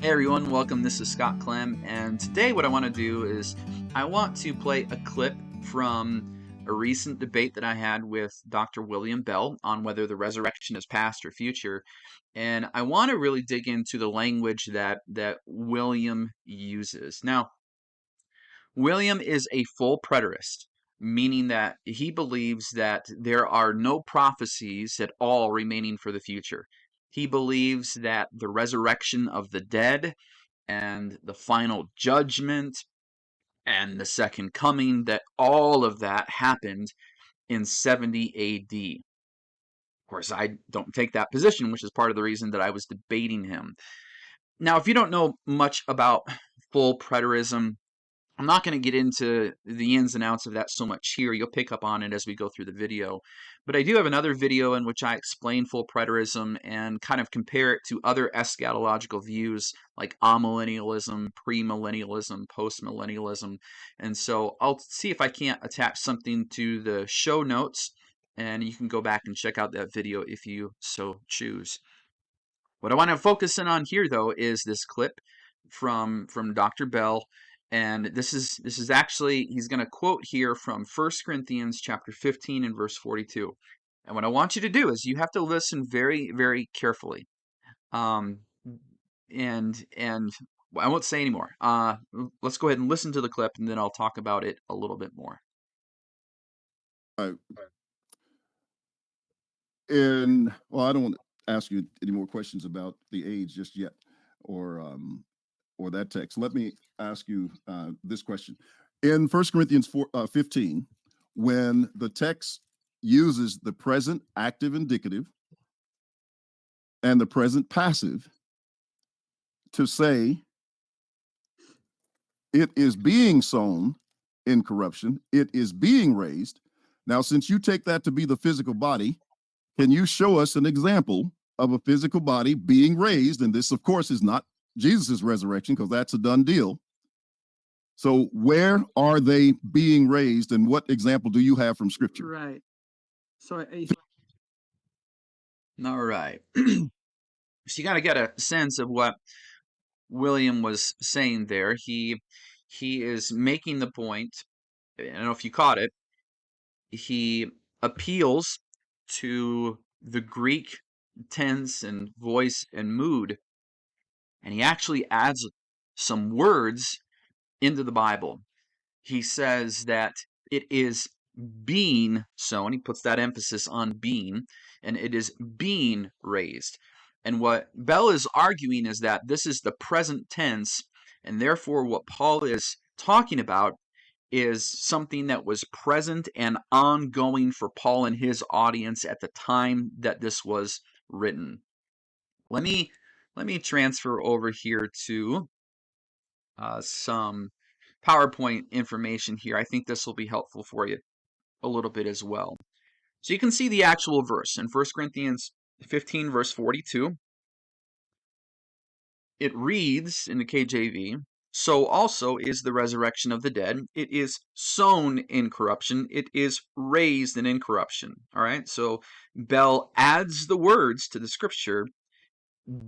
Hey everyone, welcome. This is Scott Clem, and today what I want to do is I want to play a clip from a recent debate that I had with Dr. William Bell on whether the resurrection is past or future. And I want to really dig into the language that William uses. Now, William is a full preterist, meaning that he believes that there are no prophecies at all remaining for the future. He believes that the resurrection of the dead and the final judgment and the second coming, that all of that happened in 70 AD. Of course, I don't take that position, which is part of the reason that I was debating him. Now, if you don't know much about full preterism, I'm not going to get into the ins and outs of that so much here. You'll pick up on it as we go through the video. But I do have another video in which I explain full preterism and kind of compare it to other eschatological views like amillennialism, premillennialism, postmillennialism. And so I'll see if I can't attach something to the show notes, and you can go back and check out that video if you so choose. What I want to focus in on here, though, is this clip from Dr. Bell. And this is actually, he's going to quote here from 1 Corinthians chapter 15 and verse 42. And what I want you to do is you have to listen very, very carefully. And I won't say anymore. Let's go ahead and listen to the clip, and then I'll talk about it a little bit more. Well, I don't want to ask you any more questions about the age just yet, or that text. Let me ask you this question. In 1 Corinthians 15, when the text uses the present active indicative and the present passive to say it is being sown in corruption, it is being raised. Now, since you take that to be the physical body, can you show us an example of a physical body being raised? And this, of course, is not Jesus' resurrection, because that's a done deal. So where are they being raised, and what example do you have from Scripture? Right. So, all right. So you got to get a sense of what William was saying there. He is making the point. I don't know if you caught it. He appeals to the Greek tense and voice and mood, and he actually adds some words into the Bible. He says that it is being sown. He puts that emphasis on being, and it is being raised. And what Bell is arguing is that this is the present tense, and therefore what Paul is talking about is something that was present and ongoing for Paul and his audience at the time that this was written. Let me transfer over here to some PowerPoint information here. I think this will be helpful for you a little bit as well. So you can see the actual verse in 1 Corinthians 15, verse 42. It reads in the KJV, "So also is the resurrection of the dead. It is sown in corruption. It is raised in incorruption." All right, so Bell adds the words to the scripture,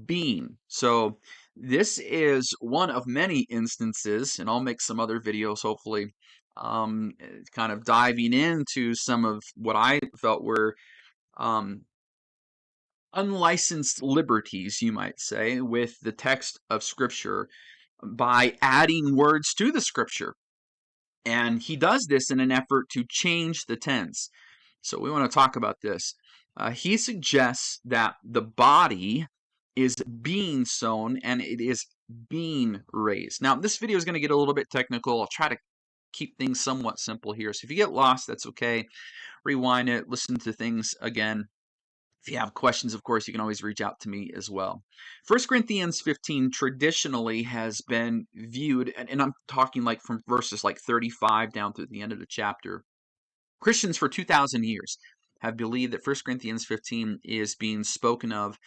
being. So this is one of many instances, and I'll make some other videos hopefully kind of diving into some of what I felt were unlicensed liberties, you might say, with the text of Scripture by adding words to the Scripture. And he does this in an effort to change the tense. So we want to talk about this. He suggests that the body is being sown and it is being raised. Now, this video is going to get a little bit technical. I'll try to keep things somewhat simple here. So if you get lost, that's okay. Rewind it, listen to things again. If you have questions, of course, you can always reach out to me as well. 1 Corinthians 15 traditionally has been viewed, and I'm talking like from verses like 35 down through the end of the chapter. Christians for 2,000 years have believed that 1 Corinthians 15 is being spoken of,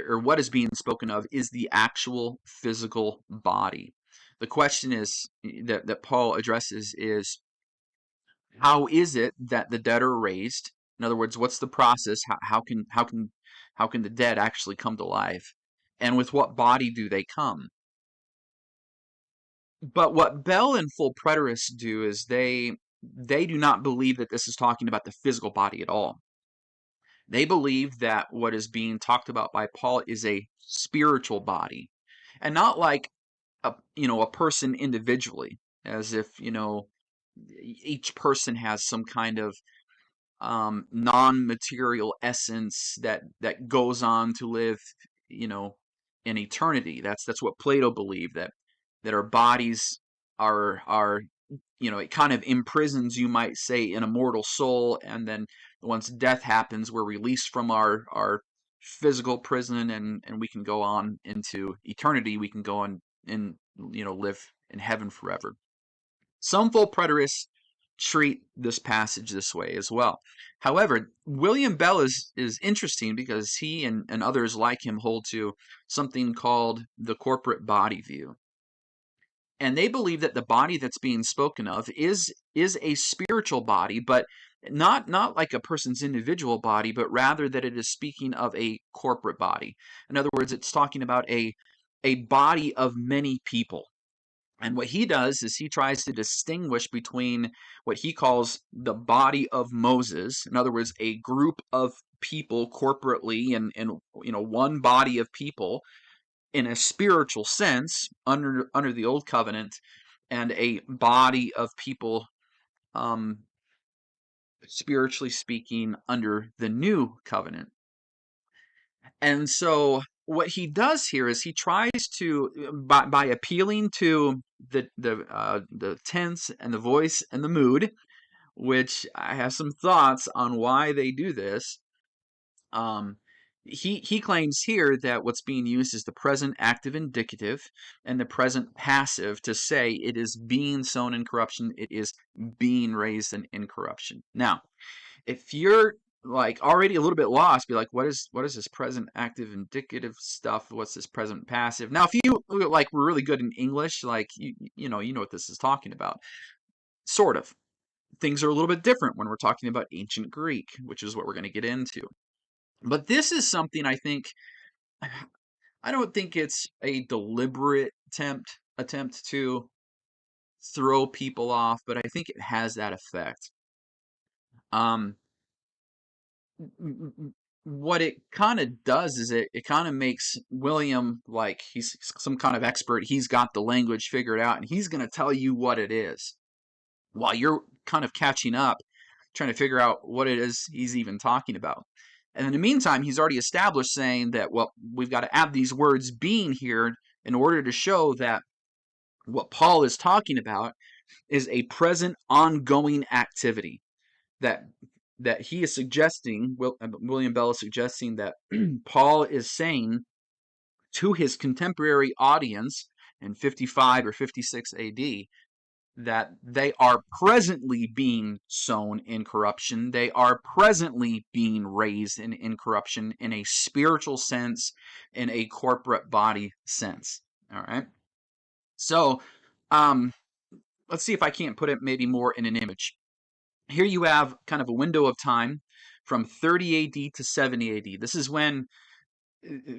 or what is being spoken of is the actual physical body. The question is that Paul addresses is, how is it that the dead are raised? In other words, what's the process? How can the dead actually come to life? And with what body do they come? But what Bell and Full-Preterists do is they do not believe that this is talking about the physical body at all. They believe that what is being talked about by Paul is a spiritual body, and not like a person individually, as if each person has some kind of non-material essence that goes on to live, you know, in eternity. That's what Plato believed, that our bodies are it kind of imprisons, you might say, an immortal soul, and then once death happens, we're released from our physical prison, and we can go on into eternity. We can go on and live in heaven forever. Some full preterists treat this passage this way as well. However, William Bell is interesting because he and others like him hold to something called the corporate body view. And they believe that the body that's being spoken of is a spiritual body, but not like a person's individual body, but rather that it is speaking of a corporate body. In other words, it's talking about a body of many people. And what he does is he tries to distinguish between what he calls the body of Moses, in other words, a group of people corporately and one body of people in a spiritual sense under the old covenant, and a body of people um, spiritually speaking under the new covenant. And so what he does here is he tries to, by appealing to the tense and the voice and the mood, which I have some thoughts on why they do this. He claims here that what's being used is the present active indicative and the present passive to say it is being sown in corruption, it is being raised in incorruption. Now, if you're like already a little bit lost, be like, what is this present active indicative stuff? What's this present passive? Now, if you like were really good in English, like you know what this is talking about. Sort of. Things are a little bit different when we're talking about ancient Greek, which is what we're going to get into. But this is something I don't think it's a deliberate attempt to throw people off, but I think it has that effect. Um, what it kind of does is it kind of makes William like he's some kind of expert. He's got the language figured out, and he's going to tell you what it is while you're kind of catching up, trying to figure out what it is he's even talking about. And in the meantime, he's already established saying that, well, we've got to add these words being here in order to show that what Paul is talking about is a present ongoing activity that he is suggesting, William Bell is suggesting that Paul is saying to his contemporary audience in 55 or 56 AD that they are presently being sown in corruption. They are presently being raised in incorruption in a spiritual sense, in a corporate body sense. All right. So let's see if I can't put it maybe more in an image. Here you have kind of a window of time from 30 AD to 70 AD. This is when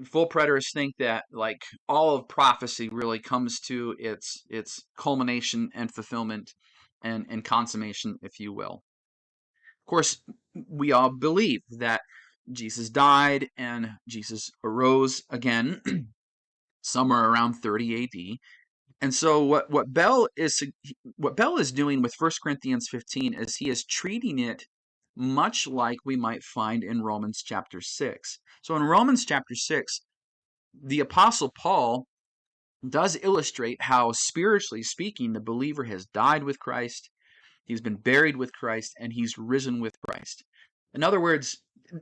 full preterists think that like all of prophecy really comes to its culmination and fulfillment and consummation, if you will. Of course, we all believe that Jesus died and Jesus arose again somewhere around 30 AD. And so what Bell is doing with 1 Corinthians 15 is he is treating it much like we might find in Romans chapter 6. So in Romans chapter 6, the Apostle Paul does illustrate how, spiritually speaking, the believer has died with Christ, he's been buried with Christ, and he's risen with Christ. In other words,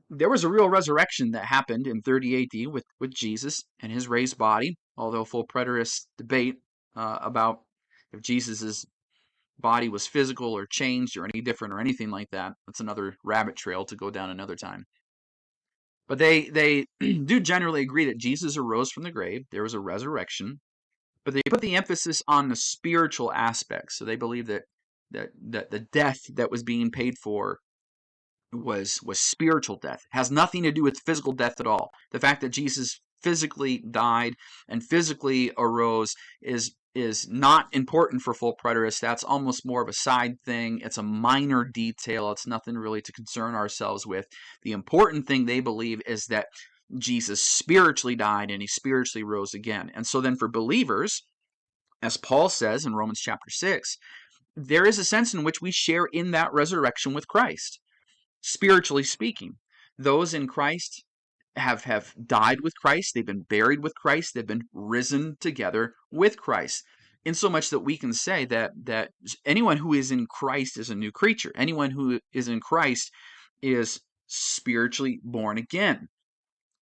there was a real resurrection that happened in 30 AD with Jesus and his raised body, although full preterists debate about if Jesus' body was physical or changed or any different or anything like that. That's another rabbit trail to go down another time. But they do generally agree that Jesus arose from the grave. There was a resurrection. But they put the emphasis on the spiritual aspects. So they believe that the death that was being paid for was spiritual death. It has nothing to do with physical death at all. The fact that Jesus physically died and physically arose is not important for full preterists. That's almost more of a side thing. It's a minor detail. It's nothing really to concern ourselves with. The important thing they believe is that Jesus spiritually died and he spiritually rose again. And so then for believers, as Paul says in Romans chapter 6, there is a sense in which we share in that resurrection with Christ, spiritually speaking. Those in Christ have died with Christ, they've been buried with Christ, they've been risen together with Christ. In so much that we can say that anyone who is in Christ is a new creature. Anyone who is in Christ is spiritually born again.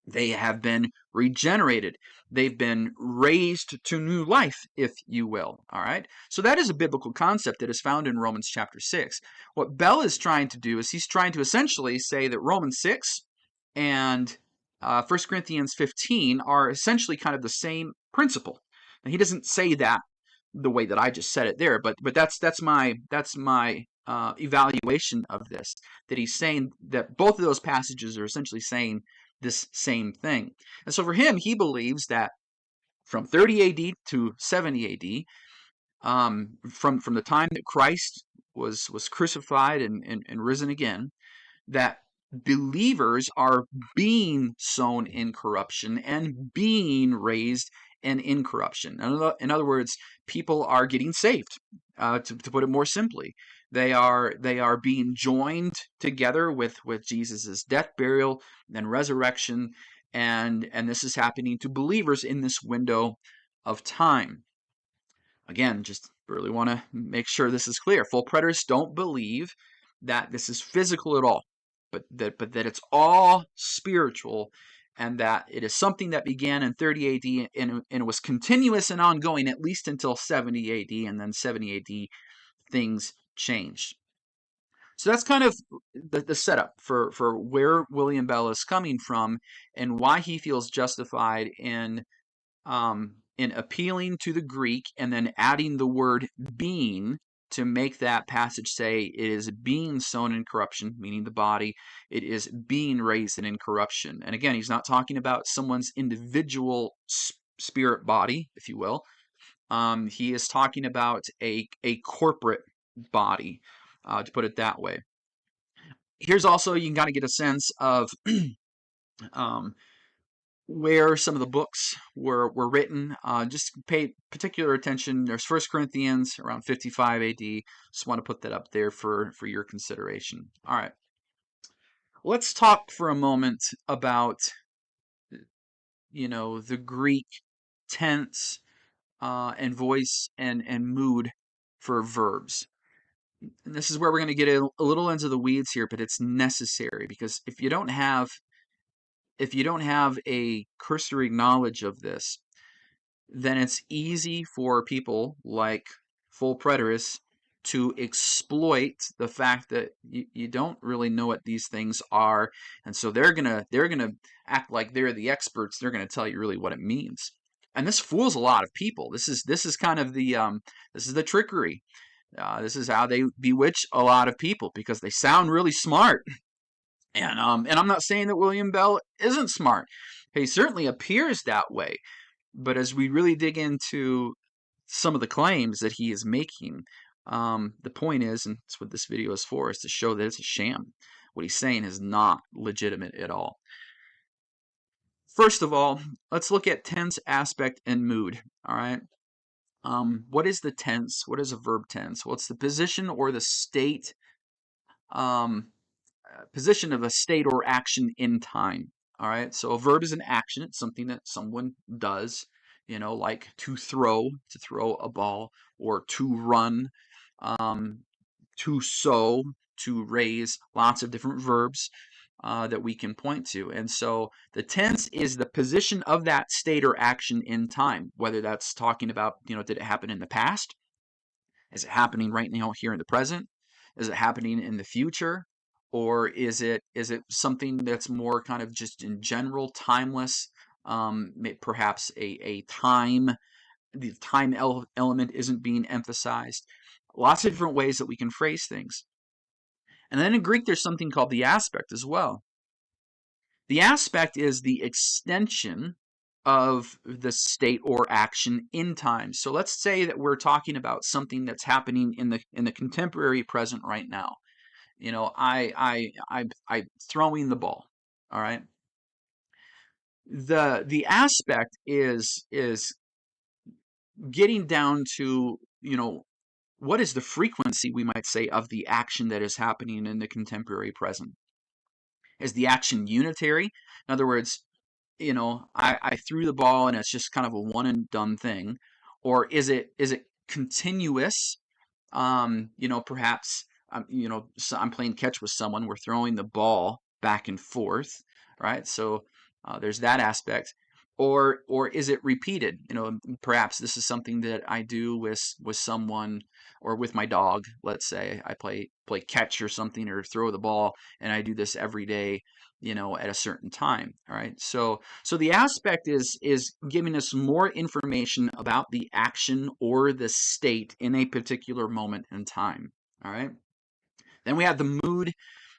They have been regenerated. They've been raised to new life, if you will. All right. So that is a biblical concept that is found in Romans chapter 6. What Bell is trying to do is he's trying to essentially say that Romans 6 and 1 Corinthians 15 are essentially kind of the same principle. And he doesn't say that the way that I just said it there, but that's my evaluation of this. That he's saying that both of those passages are essentially saying this same thing. And so for him, he believes that from 30 AD to 70 AD, from the time that Christ was crucified and risen again, that believers are being sown in corruption and being raised and incorruption. In other words, people are getting saved. To put it more simply, they are being joined together with Jesus's death, burial, and resurrection, and this is happening to believers in this window of time. Again, just really want to make sure this is clear. Full preterists don't believe that this is physical at all, but that it's all spiritual, and that it is something that began in 30 AD and it was continuous and ongoing at least until 70 AD, and then 70 AD things changed. So that's kind of the setup for where William Bell is coming from and why he feels justified in appealing to the Greek and then adding the word being to make that passage say it is being sown in corruption, meaning the body, it is being raised in incorruption. And again, he's not talking about someone's individual spirit body, if you will. He is talking about a corporate body, to put it that way. Here's also, you can kind of get a sense of where some of the books were written. Just pay particular attention. There's 1 Corinthians around 55 AD. Just want to put that up there for your consideration. All right. Let's talk for a moment about, the Greek tense and voice and mood for verbs. And this is where we're going to get a little into the weeds here, but it's necessary, because if you don't have a cursory knowledge of this, then it's easy for people like full preterists to exploit the fact that you don't really know what these things are, and so they're gonna act like they're the experts. They're gonna tell you really what it means, and this fools a lot of people. This is kind of the this is the trickery. This is how they bewitch a lot of people, because they sound really smart. And I'm not saying that William Bell isn't smart. He certainly appears that way. But as we really dig into some of the claims that he is making, the point is, and that's what this video is for, is to show that it's a sham. What he's saying is not legitimate at all. First of all, let's look at tense, aspect, and mood. All right. What is the tense? What is a verb tense? Well, it's the position or the state, position of a state or action in time. All right. So a verb is an action. It's something that someone does, like to throw a ball, or to run, to sow, to raise, lots of different verbs that we can point to. And so the tense is the position of that state or action in time, whether that's talking about, did it happen in the past? Is it happening right now here in the present? Is it happening in the future? Or is it something that's more kind of just in general, timeless, perhaps a time, the time element isn't being emphasized? Lots of different ways that we can phrase things. And then in Greek, there's something called the aspect as well. The aspect is the extension of the state or action in time. So let's say that we're talking about something that's happening in the contemporary present right now. You know, I throwing the ball. All right. The aspect is getting down to, you know, what is the frequency, we might say, of the action that is happening in the contemporary present? Is the action unitary? In other words, you know, I threw the ball and it's just kind of a one and done thing, or is it continuous? You know, perhaps you know, so I'm playing catch with someone. We're throwing the ball back and forth, right? So there's that aspect. Or is it repeated? You know, perhaps this is something that I do with someone or with my dog. Let's say I play catch or something, or throw the ball, and I do this every day, you know, at a certain time. All right. So the aspect is giving us more information about the action or the state in a particular moment in time. All right. Then we have the mood.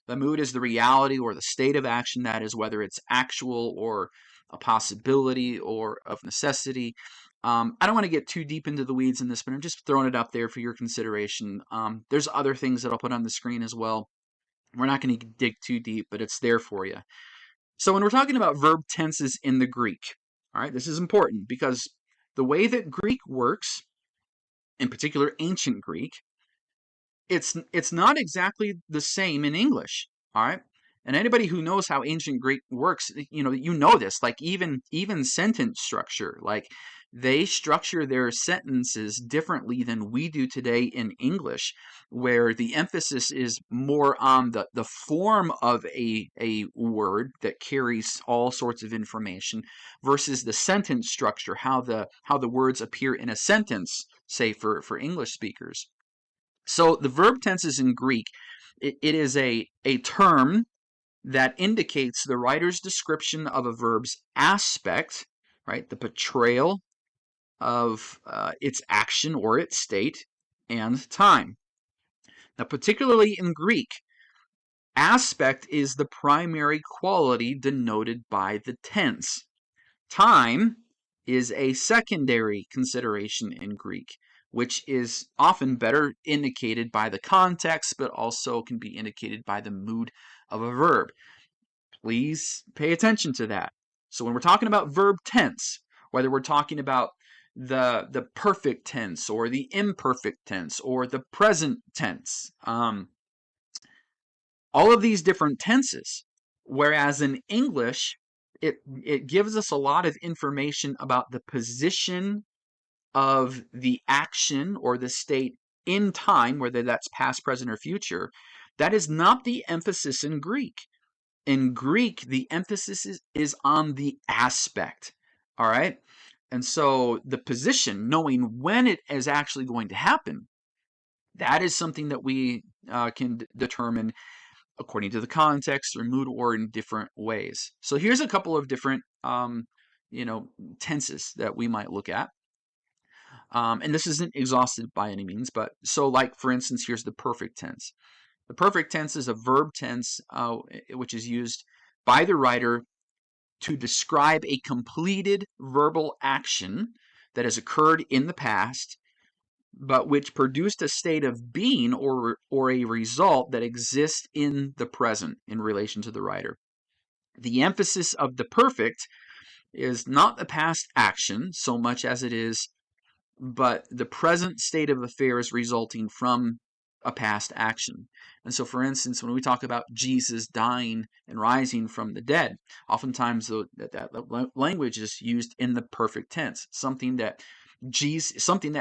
The mood is the reality or the state of action, that is, whether it's actual or a possibility or of necessity. I don't want to get too deep into the weeds in this, but I'm just throwing it up there for your consideration. There's other things that I'll put on the screen as well. We're not going to dig too deep, but it's there for you. So when we're talking about verb tenses in the Greek, all right, this is important because the way that Greek works, in particular ancient Greek, it's not exactly the same in English, all right? And anybody who knows how ancient Greek works, you know this, like even sentence structure, like they structure their sentences differently than we do today in English, where the emphasis is more on the form of a word that carries all sorts of information versus the sentence structure, how the words appear in a sentence, say for English speakers. So the verb tenses in Greek, it is a term that indicates the writer's description of a verb's aspect, right? The portrayal of its action or its state and time. Now, particularly in Greek, aspect is the primary quality denoted by the tense. Time is a secondary consideration in Greek, which is often better indicated by the context, but also can be indicated by the mood of a verb. Please pay attention to that. So when we're talking about verb tense, whether we're talking about the perfect tense or the imperfect tense or the present tense, all of these different tenses. Whereas in English, it gives us a lot of information about the position of the action or the state in time, whether that's past, present, or future. That is not the emphasis in Greek. In Greek, the emphasis is on the aspect. All right. And so the position, knowing when it is actually going to happen, that is something that we can determine according to the context or mood or in different ways. So here's a couple of different you know, tenses that we might look at. And this isn't exhaustive by any means, but so like for instance, here's the perfect tense. The perfect tense is a verb tense which is used by the writer to describe a completed verbal action that has occurred in the past, but which produced a state of being or a result that exists in the present in relation to the writer. The emphasis of the perfect is not the past action so much as it is but the present state of affairs resulting from a past action. And so, for instance, when we talk about Jesus dying and rising from the dead, oftentimes that language is used in the perfect tense, something that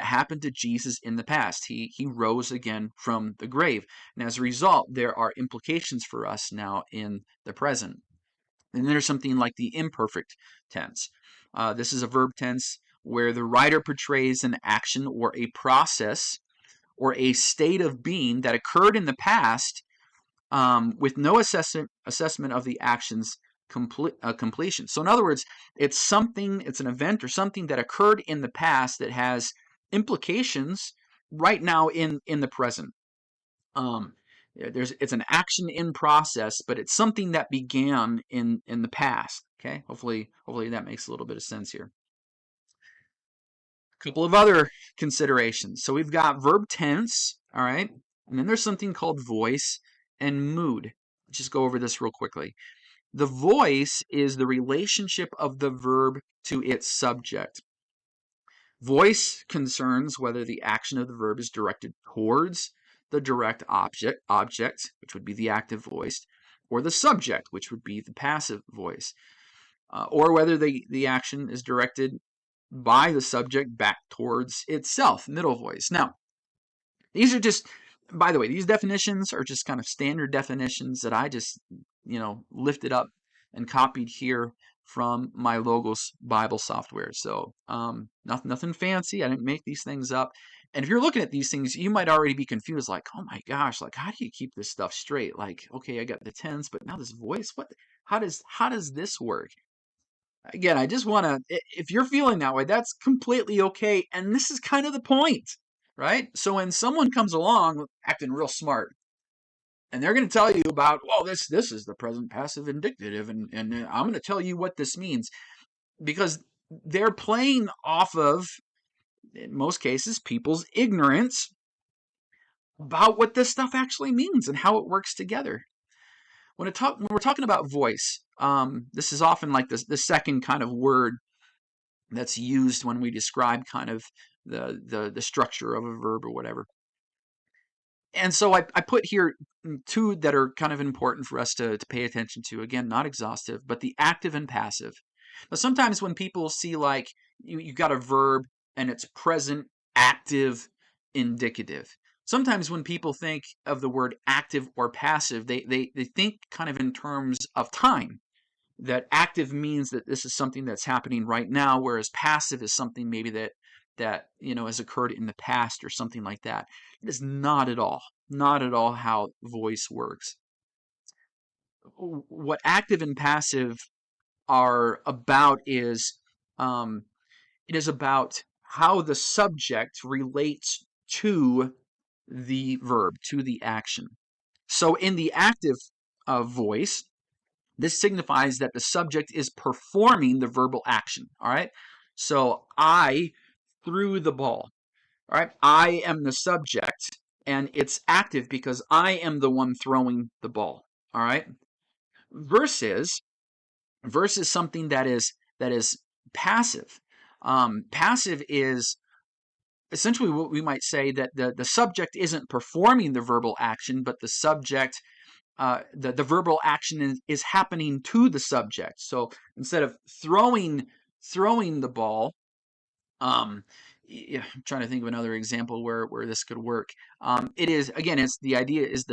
happened to Jesus in the past. He rose again from the grave, and as a result, there are implications for us now in the present. And then there's something like the imperfect tense. This is a verb tense where the writer portrays an action or a process or a state of being that occurred in the past with no assessment of the action's completion. So, in other words, it's an event or something that occurred in the past that has implications right now in the present. Um, It's an action in process, but it's something that began in the past. Okay, hopefully that makes a little bit of sense here. A couple of other considerations. So we've got verb tense, all right, and then there's something called voice and mood. Let's just go over this real quickly. The voice is the relationship of the verb to its subject. Voice concerns whether the action of the verb is directed towards the direct object, which would be the active voice, or the subject, which would be the passive voice, or whether the action is directed by the subject back towards itself, middle voice. Now, these are just, by the way, these definitions are just kind of standard definitions that I just, lifted up and copied here from my Logos Bible software. So nothing fancy. I didn't make these things up. And if you're looking at these things, you might already be confused, like, oh my gosh, like, how do you keep this stuff straight? Like, okay, I got the tense, but now this voice, what? How does this work? Again, I just want to, if you're feeling that way, that's completely okay. And this is kind of the point, right? So when someone comes along acting real smart, and they're going to tell you about, well, this is the present passive indicative, and I'm going to tell you what this means, because they're playing off of, in most cases, people's ignorance about what this stuff actually means and how it works together. When we're talking about voice, this is often like the second kind of word that's used when we describe kind of the structure of a verb or whatever. And so I put here two that are kind of important for us to pay attention to. Again, not exhaustive, but the active and passive. Now, sometimes when people see, like, you got a verb and it's present, active, indicative. Sometimes when people think of the word active or passive, they think kind of in terms of time. That active means that this is something that's happening right now, whereas passive is something maybe that has occurred in the past or something like that. It is not at all how voice works. What active and passive are about is it is about how the subject relates to the verb, to the action. So in the active voice, this signifies that the subject is performing the verbal action. All right. So I threw the ball. All right. I am the subject, and it's active because I am the one throwing the ball. All right. Versus something that is passive. Passive is essentially what we might say that the subject isn't performing the verbal action, but the subject the verbal action is happening to the subject. So instead of throwing the ball, yeah, I'm trying to think of another example where this could work. It is, again, it's the idea is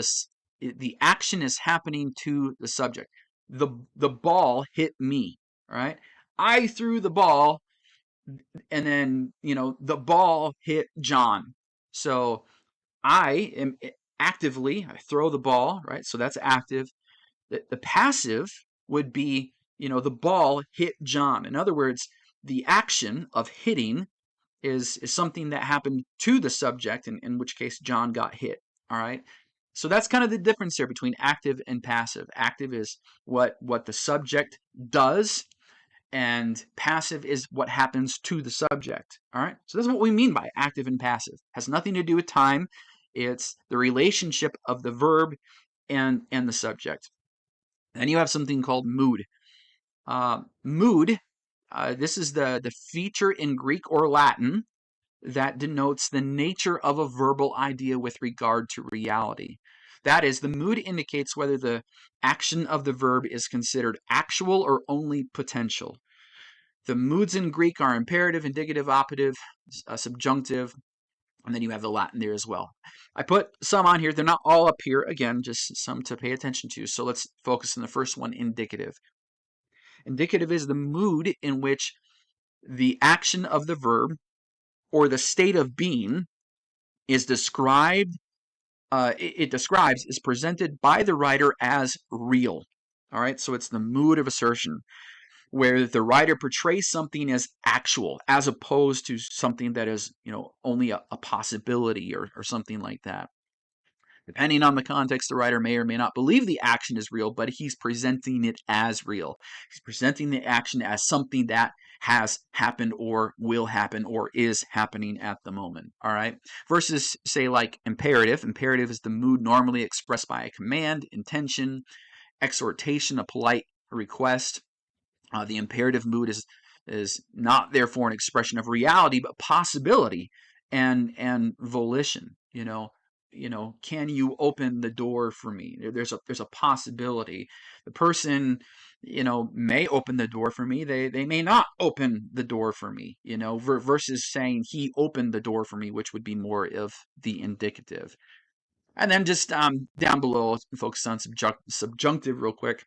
the action is happening to the subject. The ball hit me, right? I threw the ball, and then the ball hit John. So I am I throw the ball, right? So that's active. The passive would be, the ball hit John. In other words, the action of hitting is something that happened to the subject, in which case John got hit. All right. So that's kind of the difference here between active and passive. Active is what the subject does, and passive is what happens to the subject. All right. So that's what we mean by active and passive. It has nothing to do with time. It's the relationship of the verb and the subject. Then you have something called mood. Mood, this is the feature in Greek or Latin that denotes the nature of a verbal idea with regard to reality. That is, the mood indicates whether the action of the verb is considered actual or only potential. The moods in Greek are imperative, indicative, operative, subjunctive, and then you have the Latin there as well. I put some on here. They're not all up here. Again, just some to pay attention to. So let's focus on the first one, indicative. Indicative is the mood in which the action of the verb or the state of being is described. It describes, is presented by the writer as real. All right, so it's the mood of assertion, where the writer portrays something as actual, as opposed to something that is, only a possibility or something like that. Depending on the context, the writer may or may not believe the action is real, but he's presenting it as real. He's presenting the action as something that has happened or will happen or is happening at the moment. All right. Versus, say, like imperative. Imperative is the mood normally expressed by a command, intention, exhortation, a polite request. The imperative mood is not therefore an expression of reality, but possibility and volition. Can you open the door for me? There's a possibility. The person, may open the door for me. They may not open the door for me. Versus saying he opened the door for me, which would be more of the indicative. And then just down below, focus on subjunctive real quick.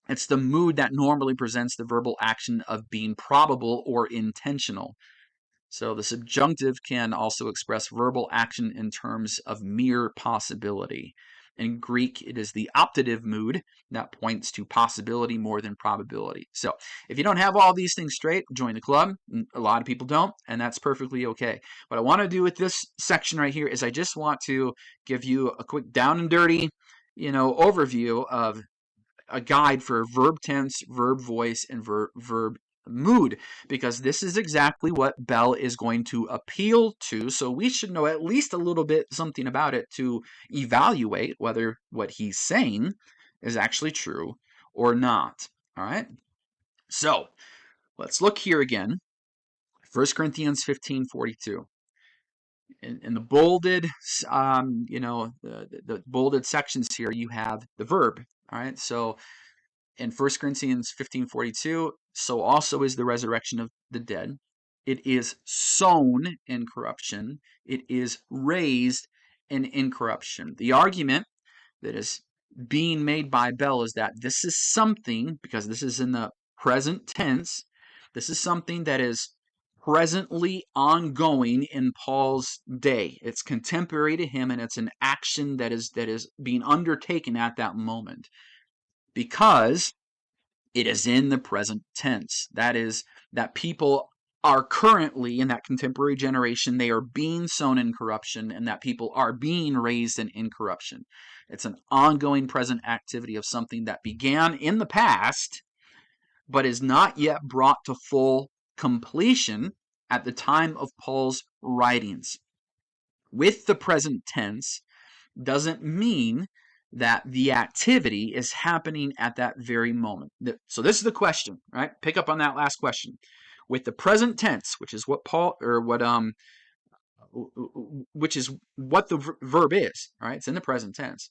It's the mood that normally presents the verbal action of being probable or intentional. So the subjunctive can also express verbal action in terms of mere possibility. In Greek, it is the optative mood that points to possibility more than probability. So if you don't have all these things straight, join the club. A lot of people don't, and that's perfectly okay. What I want to do with this section right here is I just want to give you a quick down and dirty, overview of a guide for verb tense, verb voice, and verb mood, because this is exactly what Bell is going to appeal to. So we should know at least a little bit something about it to evaluate whether what he's saying is actually true or not. All right. So let's look here again. 1 Corinthians 15:42. In the bolded, the bolded sections here, you have the verb. All right. So in 1 Corinthians 15:42, so also is the resurrection of the dead. It is sown in corruption. It is raised in incorruption. The argument that is being made by Bell is that this is something, because this is in the present tense, this is something that is presently ongoing in Paul's day. It's contemporary to him, and it's an action that is being undertaken at that moment, because it is in the present tense. That is, that people are currently, in that contemporary generation, they are being sown in corruption, and that people are being raised in incorruption. It's an ongoing present activity of something that began in the past, but is not yet brought to full completion at the time of Paul's writings. With the present tense doesn't mean that the activity is happening at that very moment. So this is the question, right? Pick up on that last question. With the present tense, which is what which is what the verb is, right? It's in the present tense.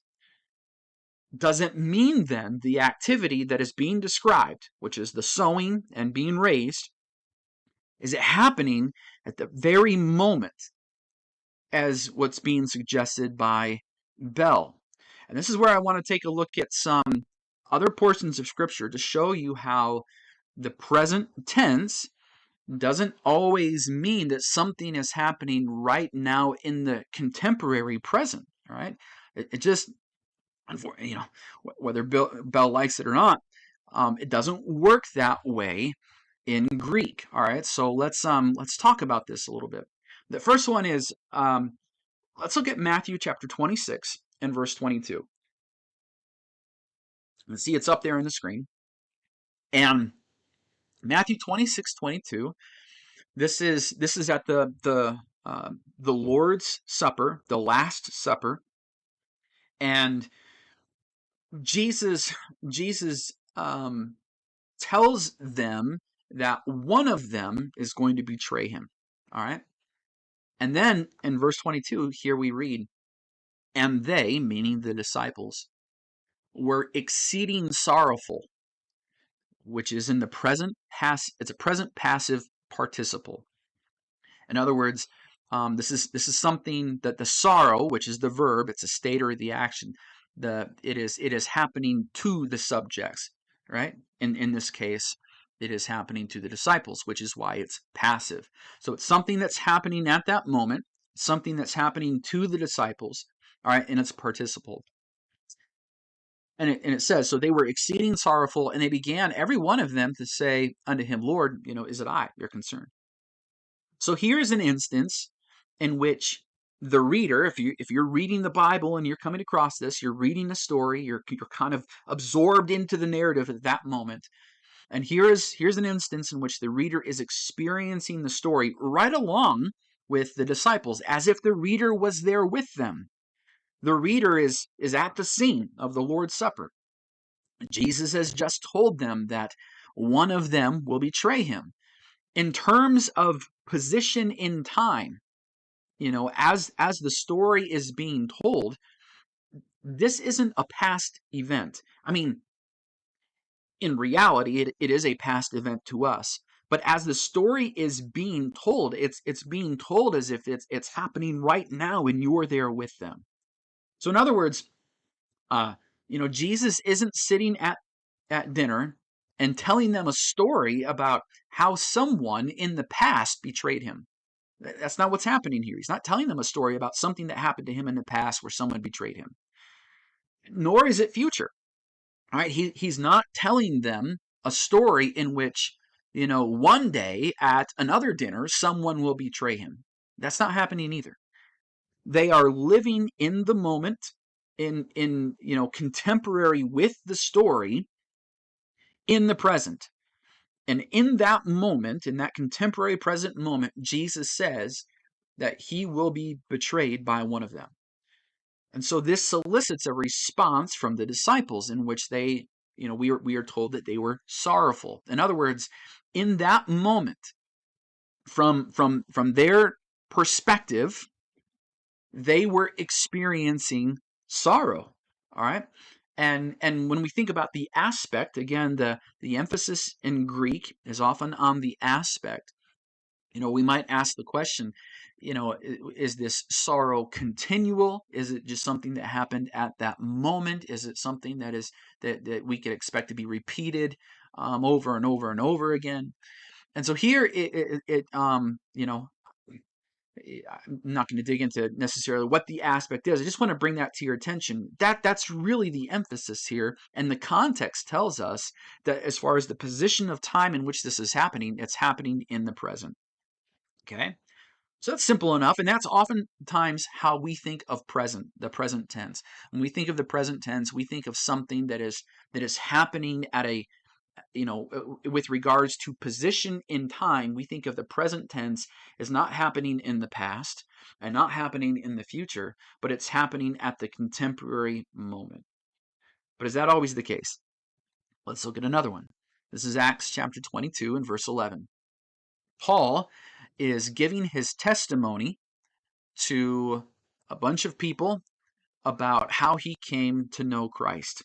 Doesn't mean then the activity that is being described, which is the sowing and being raised, is it happening at the very moment as what's being suggested by Bell? And this is where I want to take a look at some other portions of Scripture to show you how the present tense doesn't always mean that something is happening right now in the contemporary present, right? It just, whether Bell likes it or not, it doesn't work that way in Greek. All right, so let's talk about this a little bit. The first one is, let's look at Matthew chapter 26 and verse 22. You see it's up there on the screen. And Matthew 26:22, this is at the Lord's Supper, the Last Supper, and Jesus tells them that one of them is going to betray him. All right, and then in verse 22 here we read, and they, meaning the disciples, were exceeding sorrowful, which is in the present it's a present passive participle. In other words, this is something that the sorrow, which is the verb, it's a state or the action. It is happening to the subjects, right? In this case, it is happening to the disciples, which is why it's passive. So it's something that's happening at that moment, something that's happening to the disciples, all right, and it's participle. And it says, so they were exceeding sorrowful, and they began, every one of them, to say unto him, Lord, is it I, you're concerned? So here's an instance in which the reader, if you're reading the Bible and you're coming across this, you're reading the story, you're kind of absorbed into the narrative at that moment. And here's an instance in which the reader is experiencing the story right along with the disciples, as if the reader was there with them. The reader is at the scene of the Lord's Supper. Jesus has just told them that one of them will betray him. In terms of position in time, as the story is being told, this isn't a past event. I mean, in reality, it is a past event to us. But as the story is being told, it's being told as if it's happening right now, and you're there with them. So, in other words, Jesus isn't sitting at dinner and telling them a story about how someone in the past betrayed him. That's not what's happening here. He's not telling them a story about something that happened to him in the past where someone betrayed him. Nor is it future. All right, he's not telling them a story in which, one day at another dinner, someone will betray him. That's not happening either. They are living in the moment, in contemporary with the story, in the present. And in that moment, in that contemporary present moment, Jesus says that he will be betrayed by one of them. And so this solicits a response from the disciples in which they, we are told that they were sorrowful. In other words, in that moment, from their perspective, they were experiencing sorrow. All right. And when we think about the aspect, again, the emphasis in Greek is often on the aspect. We might ask the question, is this sorrow continual? Is it just something that happened at that moment? Is it something that we could expect to be repeated over and over and over again? And so here, I'm not going to dig into necessarily what the aspect is. I just want to bring that to your attention. That's really the emphasis here, and the context tells us that as far as the position of time in which this is happening, it's happening in the present. Okay? So that's simple enough, and that's oftentimes how we think of the present tense. When we think of the present tense, we think of something that is happening at a, with regards to position in time. We think of the present tense as not happening in the past and not happening in the future, but it's happening at the contemporary moment. But is that always the case? Let's look at another one. This is Acts chapter 22 and verse 11. Paul is giving his testimony to a bunch of people about how he came to know Christ.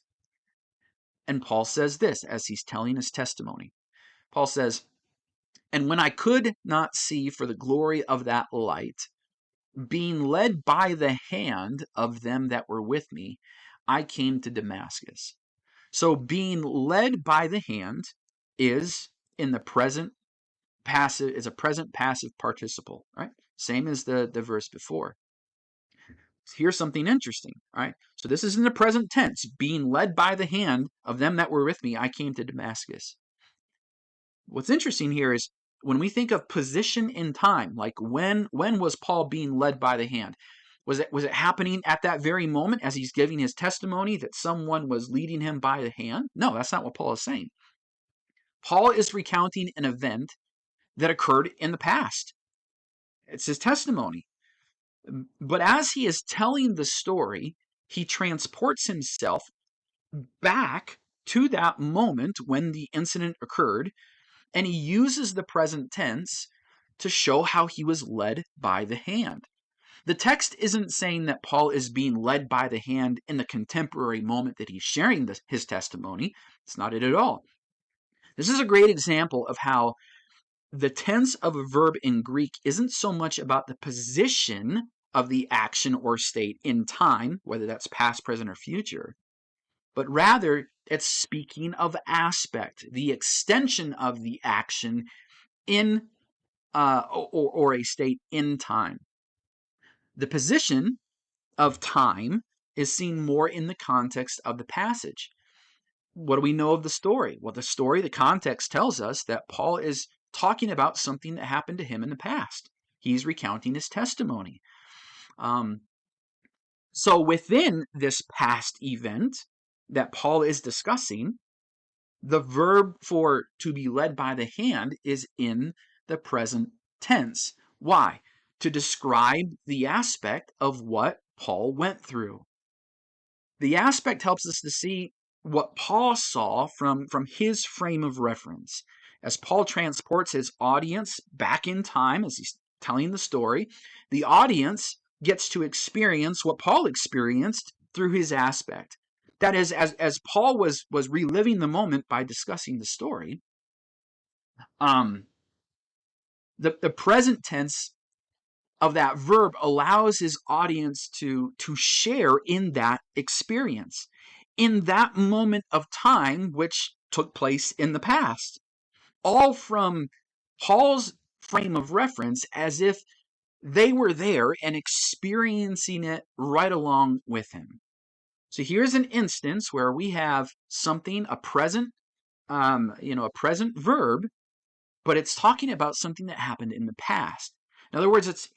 And Paul says this as he's telling his testimony. Paul says, "And when I could not see for the glory of that light, being led by the hand of them that were with me, I came to Damascus." So being led by the hand is in the present passive, is a present passive participle, right? Same as the verse before. Here's something interesting, right? So this is in the present tense, being led by the hand of them that were with me, I came to Damascus. What's interesting here is when we think of position in time, like when was Paul being led by the hand? Was it happening at that very moment as he's giving his testimony that someone was leading him by the hand? No, that's not what Paul is saying. Paul is recounting an event that occurred in the past. It's his testimony. But as he is telling the story, he transports himself back to that moment when the incident occurred, and he uses the present tense to show how he was led by the hand. The text isn't saying that Paul is being led by the hand in the contemporary moment that he's sharing his testimony. It's not it at all. This is a great example of how the tense of a verb in Greek isn't so much about the position of the action or state in time, whether that's past, present, or future, but rather it's speaking of aspect, the extension of the action in or a state in time. The position of time is seen more in the context of the passage. What do we know of the story? Well, the context tells us that Paul is talking about something that happened to him in the past. He's recounting his testimony. So within this past event that Paul is discussing, the verb for to be led by the hand is in the present tense. Why? To describe the aspect of what Paul went through. The aspect helps us to see what Paul saw from his frame of reference. As Paul transports his audience back in time as he's telling the story, the audience gets to experience what Paul experienced through his aspect. That is, as Paul was reliving the moment by discussing the story, um, the present tense of that verb allows his audience to share in that experience, in that moment of time which took place in the past, all from Paul's frame of reference as if they were there and experiencing it right along with him. So here's an instance where we have something, a present, a present verb, but it's talking about something that happened in the past. In other words, it's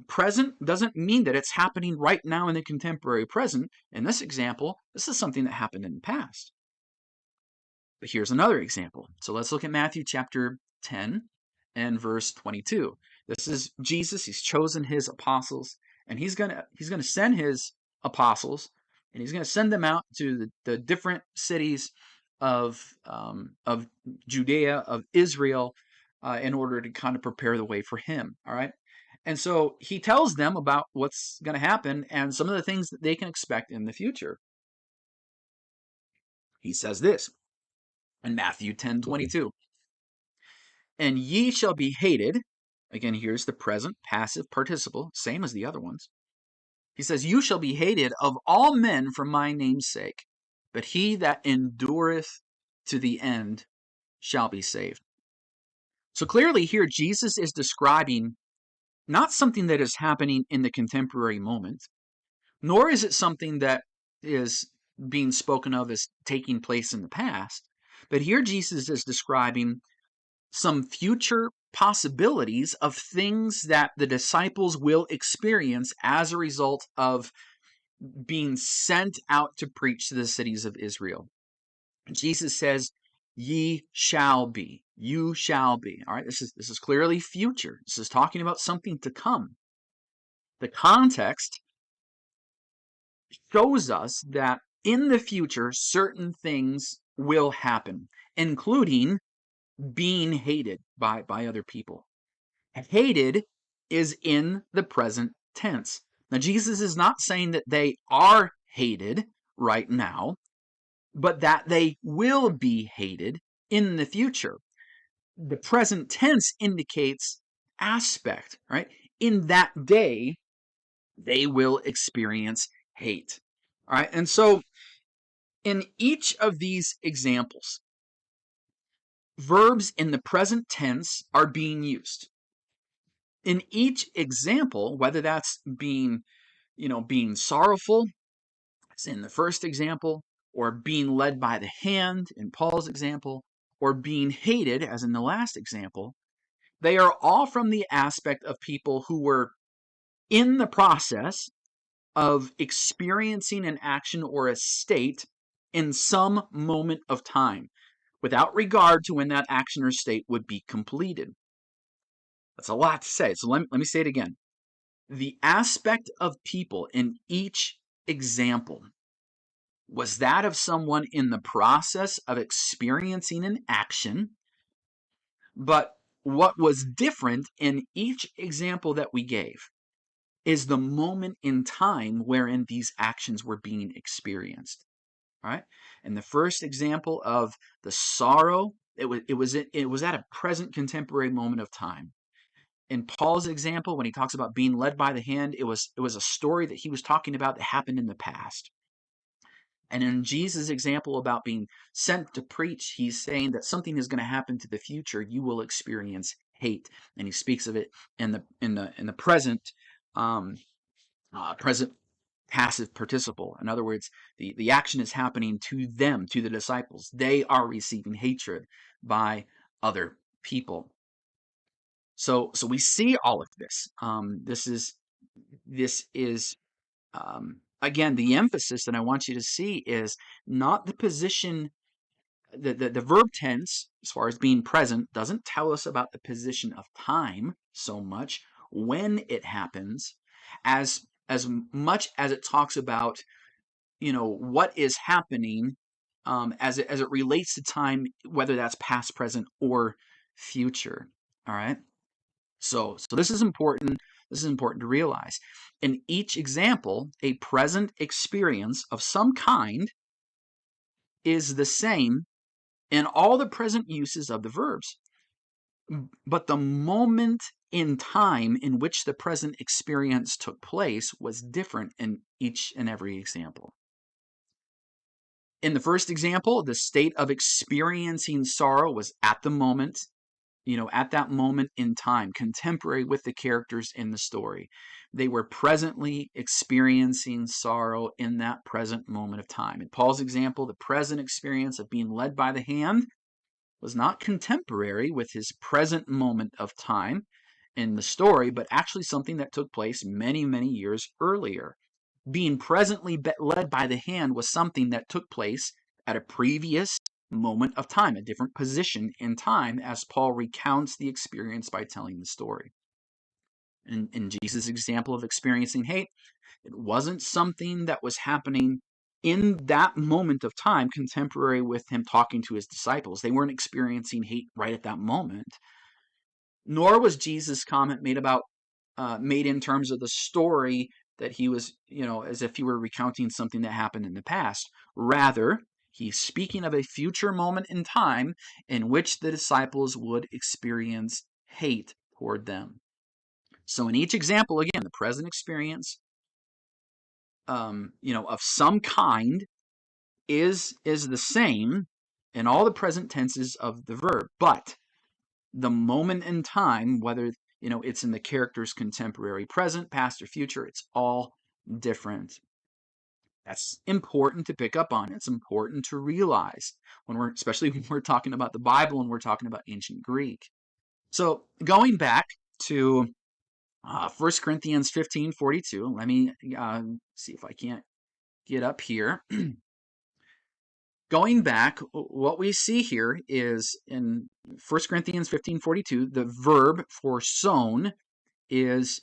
present doesn't mean that it's happening right now in the contemporary present. In this example, this is something that happened in the past. But here's another example. So let's look at Matthew chapter 10 and verse 22. This is Jesus. He's chosen his apostles, and he's gonna send his apostles, and he's gonna send them out to the different cities of Judea, of Israel, in order to kind of prepare the way for him. All right. And so he tells them about what's going to happen and some of the things that they can expect in the future. He says this in Matthew 10:22. And ye shall be hated. Again, here's the present passive participle, same as the other ones. He says, you shall be hated of all men for my name's sake, but he that endureth to the end shall be saved. So clearly here Jesus is describing not something that is happening in the contemporary moment, nor is it something that is being spoken of as taking place in the past. But here Jesus is describing some future possibilities of things that the disciples will experience as a result of being sent out to preach to the cities of Israel. Jesus says, ye shall be, you shall be. All right, this is clearly future. This is talking about something to come. The context shows us that in the future, certain things will happen, including being hated by other people. Hated is in the present tense. Now, Jesus is not saying that they are hated right now, but that they will be hated in the future. The present tense indicates aspect, right? In that day, they will experience hate. All right. And so in each of these examples, verbs in the present tense are being used. In each example, whether that's being sorrowful, as in the first example, or being led by the hand in Paul's example, or being hated, as in the last example, they are all from the aspect of people who were in the process of experiencing an action or a state in some moment of time, without regard to when that action or state would be completed. That's a lot to say. So let me say it again. The aspect of people in each example was that of someone in the process of experiencing an action, but what was different in each example that we gave is the moment in time wherein these actions were being experienced. All right. In the first example of the sorrow, it was at a present contemporary moment of time. In Paul's example, when he talks about being led by the hand, it was a story that he was talking about that happened in the past. And in Jesus' example about being sent to preach, he's saying that something is going to happen to the future. You will experience hate, and he speaks of it in the present present passive participle. In other words, the action is happening to them, to the disciples. They are receiving hatred by other people. So we see all of this. This is This is, again, the emphasis that I want you to see is not the position. The verb tense, as far as being present, doesn't tell us about the position of time so much when it happens, as much as it talks about, what is happening, as it relates to time, whether that's past, present, or future. All right. So this is important. This is important to realize. In each example, a present experience of some kind is the same in all the present uses of the verbs. But the moment in time in which the present experience took place was different in each and every example. In the first example, the state of experiencing sorrow was at the moment, at that moment in time, contemporary with the characters in the story. They were presently experiencing sorrow in that present moment of time. In Paul's example, the present experience of being led by the hand was not contemporary with his present moment of time in the story, but actually something that took place many, many years earlier. Being presently led by the hand was something that took place at a previous moment of time, a different position in time, as Paul recounts the experience by telling the story. In Jesus' example of experiencing hate, it wasn't something that was happening in that moment of time, contemporary with him talking to his disciples. They weren't experiencing hate right at that moment. Nor was Jesus' comment made in terms of the story that he was, as if he were recounting something that happened in the past. Rather, he's speaking of a future moment in time in which the disciples would experience hate toward them. So in each example, again, the present experience, of some kind is the same in all the present tenses of the verb, but the moment in time, whether it's in the character's contemporary present, past, or future, it's all different. That's important to pick up on. It's important to realize especially when we're talking about the Bible and we're talking about ancient Greek. So going back to 1 Corinthians 15:42, let me see if I can't get up here. Going back, what we see here is in 1 Corinthians 15:42, the verb for sown is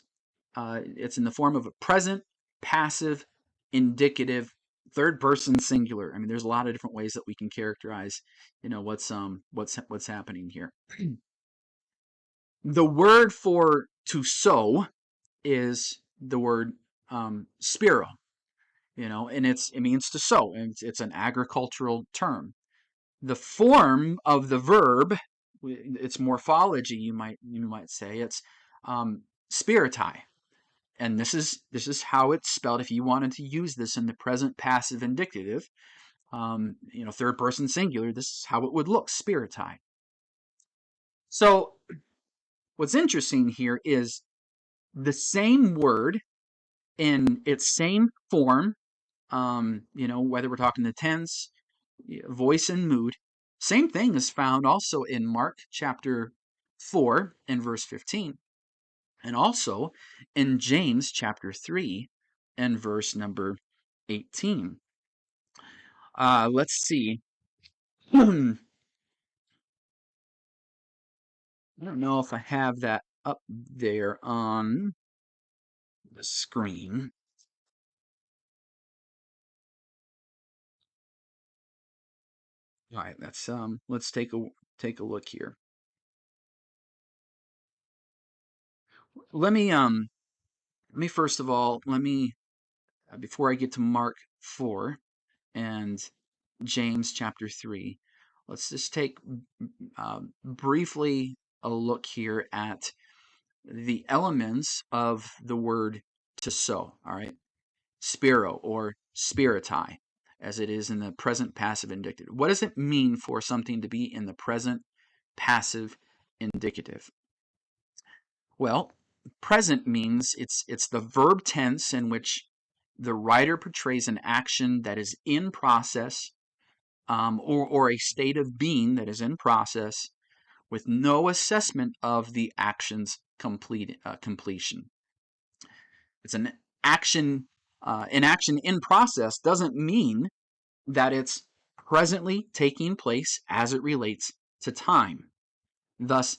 it's in the form of a present, passive, indicative, third person singular. I mean, there's a lot of different ways that we can characterize, what's happening here. The word for to sow is the word spiro, and it means to sow, and it's an agricultural term. The form of the verb, its morphology, you might say, it's spiritai, and this is how it's spelled. If you wanted to use this in the present passive indicative, third person singular, this is how it would look, spiritai. So what's interesting here is the same word in its same form, whether we're talking the tense, voice, and mood. Same thing is found also in Mark chapter 4 and verse 15, and also in James chapter 3 and verse number 18. Let's see. I don't know if I have that up there on the screen. All right, let's take a look here. Let me first of all, before I get to Mark 4 and James chapter 3, let's just take briefly a look here at the elements of the word to sow. All right, spiro or spiritai, as it is in the present passive indicative. What does it mean for something to be in the present passive indicative? Well, present means it's the verb tense in which the writer portrays an action that is in process, or a state of being that is in process, with no assessment of the action's completion. It's an action. An action in process doesn't mean that it's presently taking place as it relates to time. Thus,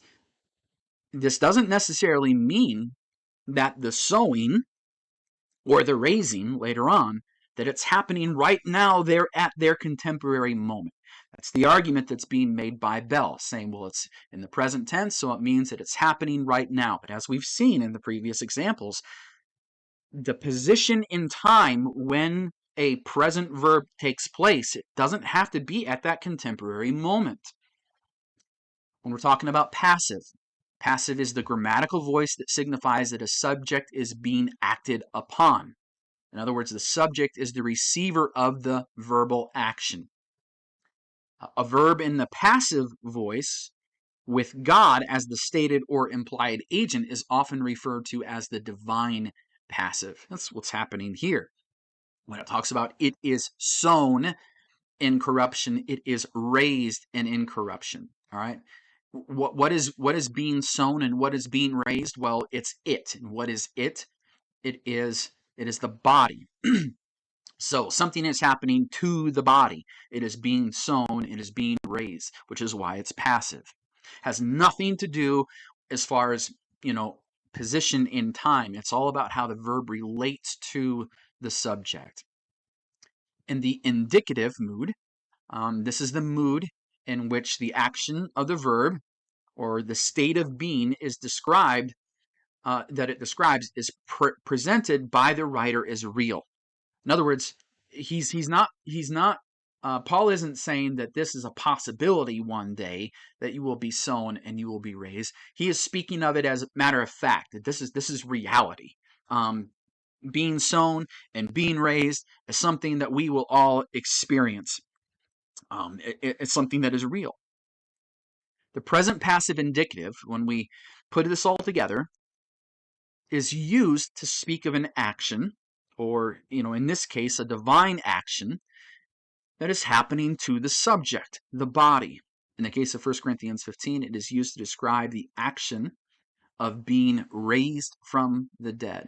this doesn't necessarily mean that the sowing or the raising later on, that it's happening right now there at their contemporary moment. That's the argument that's being made by Bell, saying, well, it's in the present tense, so it means that it's happening right now. But as we've seen in the previous examples, the position in time when a present verb takes place, it doesn't have to be at that contemporary moment. When we're talking about passive, passive is the grammatical voice that signifies that a subject is being acted upon. In other words, the subject is the receiver of the verbal action. A verb in the passive voice with God as the stated or implied agent is often referred to as the divine passive. That's what's happening here. When it talks about it is sown in corruption, it is raised in incorruption. All right. What is being sown and what is being raised? Well, it's it. And what is it? It is the body. So something is happening to the body. It is being sown, it is being raised, which is why it's passive. Has nothing to do as far as, position in time. It's all about how the verb relates to the subject. In the indicative mood, this is the mood in which the action of the verb or the state of being is described, that it describes is presented by the writer as real. In other words, he's not Paul isn't saying that this is a possibility one day that you will be sown and you will be raised. He is speaking of it as a matter of fact, that this is reality. Being sown and being raised is something that we will all experience. It's something that is real. The present passive indicative, when we put this all together, is used to speak of an action, or, in this case, a divine action that is happening to the subject, the body. In the case of 1 Corinthians 15, it is used to describe the action of being raised from the dead.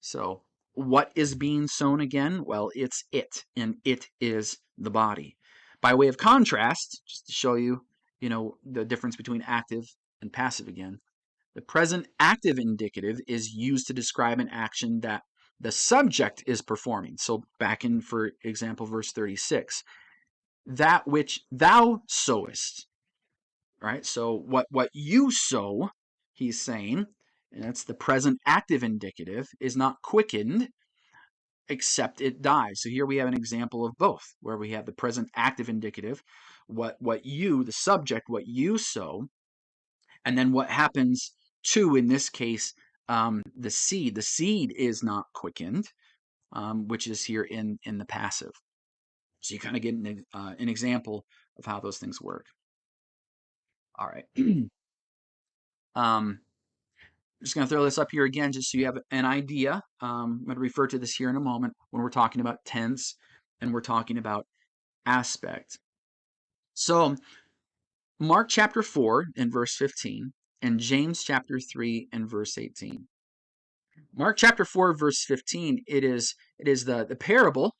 So, what is being sown again? Well, it's it, and it is the body. By way of contrast, just to show you, the difference between active and passive again, the present active indicative is used to describe an action that the subject is performing. So back in, for example, verse 36, that which thou sowest, right? So what you sow, he's saying, and that's the present active indicative, is not quickened except it dies. So here we have an example of both, where we have the present active indicative, what you, the subject, what you sow, and then what happens to, in this case, the seed. The seed is not quickened, which is here in the passive. So you kind of get an example of how those things work. All right. I'm just going to throw this up here again just so you have an idea. I'm going to refer to this here in a moment when we're talking about tense and we're talking about aspect. So Mark chapter 4 and verse 15 and James chapter 3 and verse 18. Mark chapter 4 verse 15, it is the parable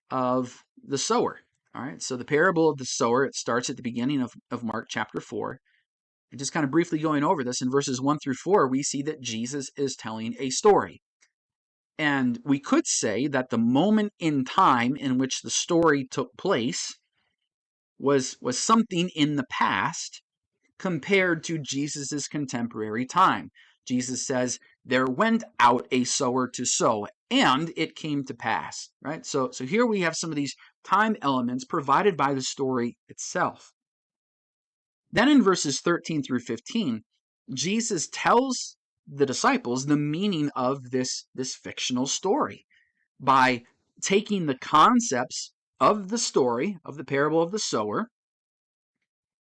of the sower. All right, so the parable of the sower, it starts at the beginning of Mark chapter 4. And just kind of briefly going over this, in verses 1 through 4, we see that Jesus is telling a story. And we could say that the moment in time in which the story took place was something in the past compared to Jesus' contemporary time. Jesus says, there went out a sower to sow, and it came to pass. Right? So here we have some of these time elements provided by the story itself. Then in verses 13 through 15, Jesus tells the disciples the meaning of this fictional story by taking the concepts of the story, of the parable of the sower,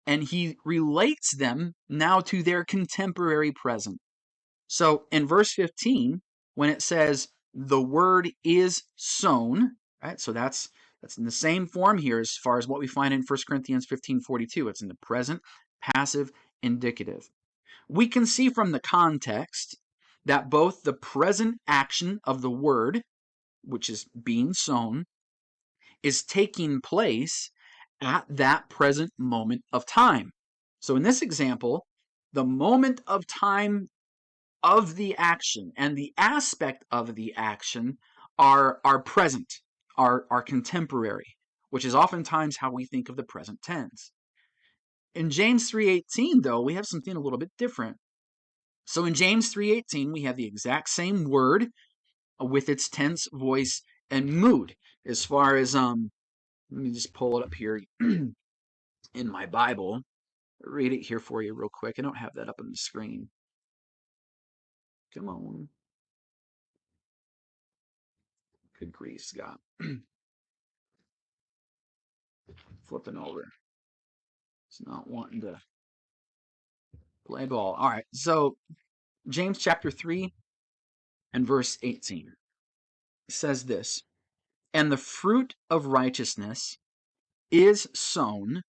and he relates them now to their contemporary present. So in verse 15, when it says the word is sown, right? So that's in the same form here as far as what we find in 1 Corinthians 15:42. It's in the present, passive, indicative. We can see from the context that both the present action of the word, which is being sown, is taking place at that present moment of time. So in this example, the moment of time of the action and the aspect of the action are present, are contemporary, which is oftentimes how we think of the present tense. In James 3:18, though, we have something a little bit different. So in James 3:18, we have the exact same word with its tense, voice, and mood. As far as let me just pull it up here in my Bible. Read it here for you real quick. I don't have that up on the screen. Come on. Good grief, Scott. Flipping over. It's not wanting to play ball. All right. So James chapter 3 and verse 18 says this, and the fruit of righteousness is sown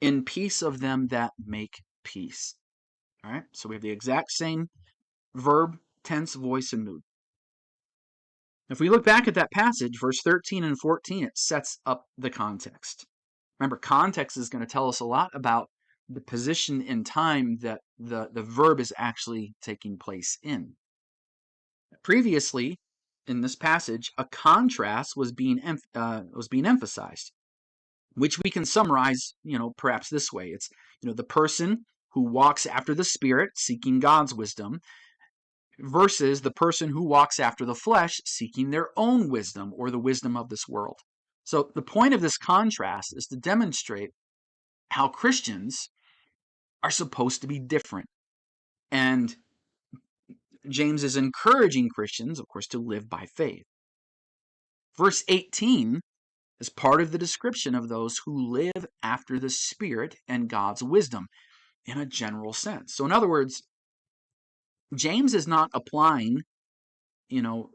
in peace of them that make peace. All right. So we have the exact same verb, tense, voice, and mood. If we look back at that passage, verse 13 and 14, it sets up the context. Remember, context is going to tell us a lot about the position in time that the verb is actually taking place in. Previously, in this passage, a contrast was being emphasized, which we can summarize, perhaps this way. It's, the person who walks after the Spirit, seeking God's wisdom, versus the person who walks after the flesh, seeking their own wisdom or the wisdom of this world. So the point of this contrast is to demonstrate how Christians are supposed to be different. And James is encouraging Christians, of course, to live by faith. Verse 18 is part of the description of those who live after the Spirit and God's wisdom in a general sense. So in other words, James is not applying,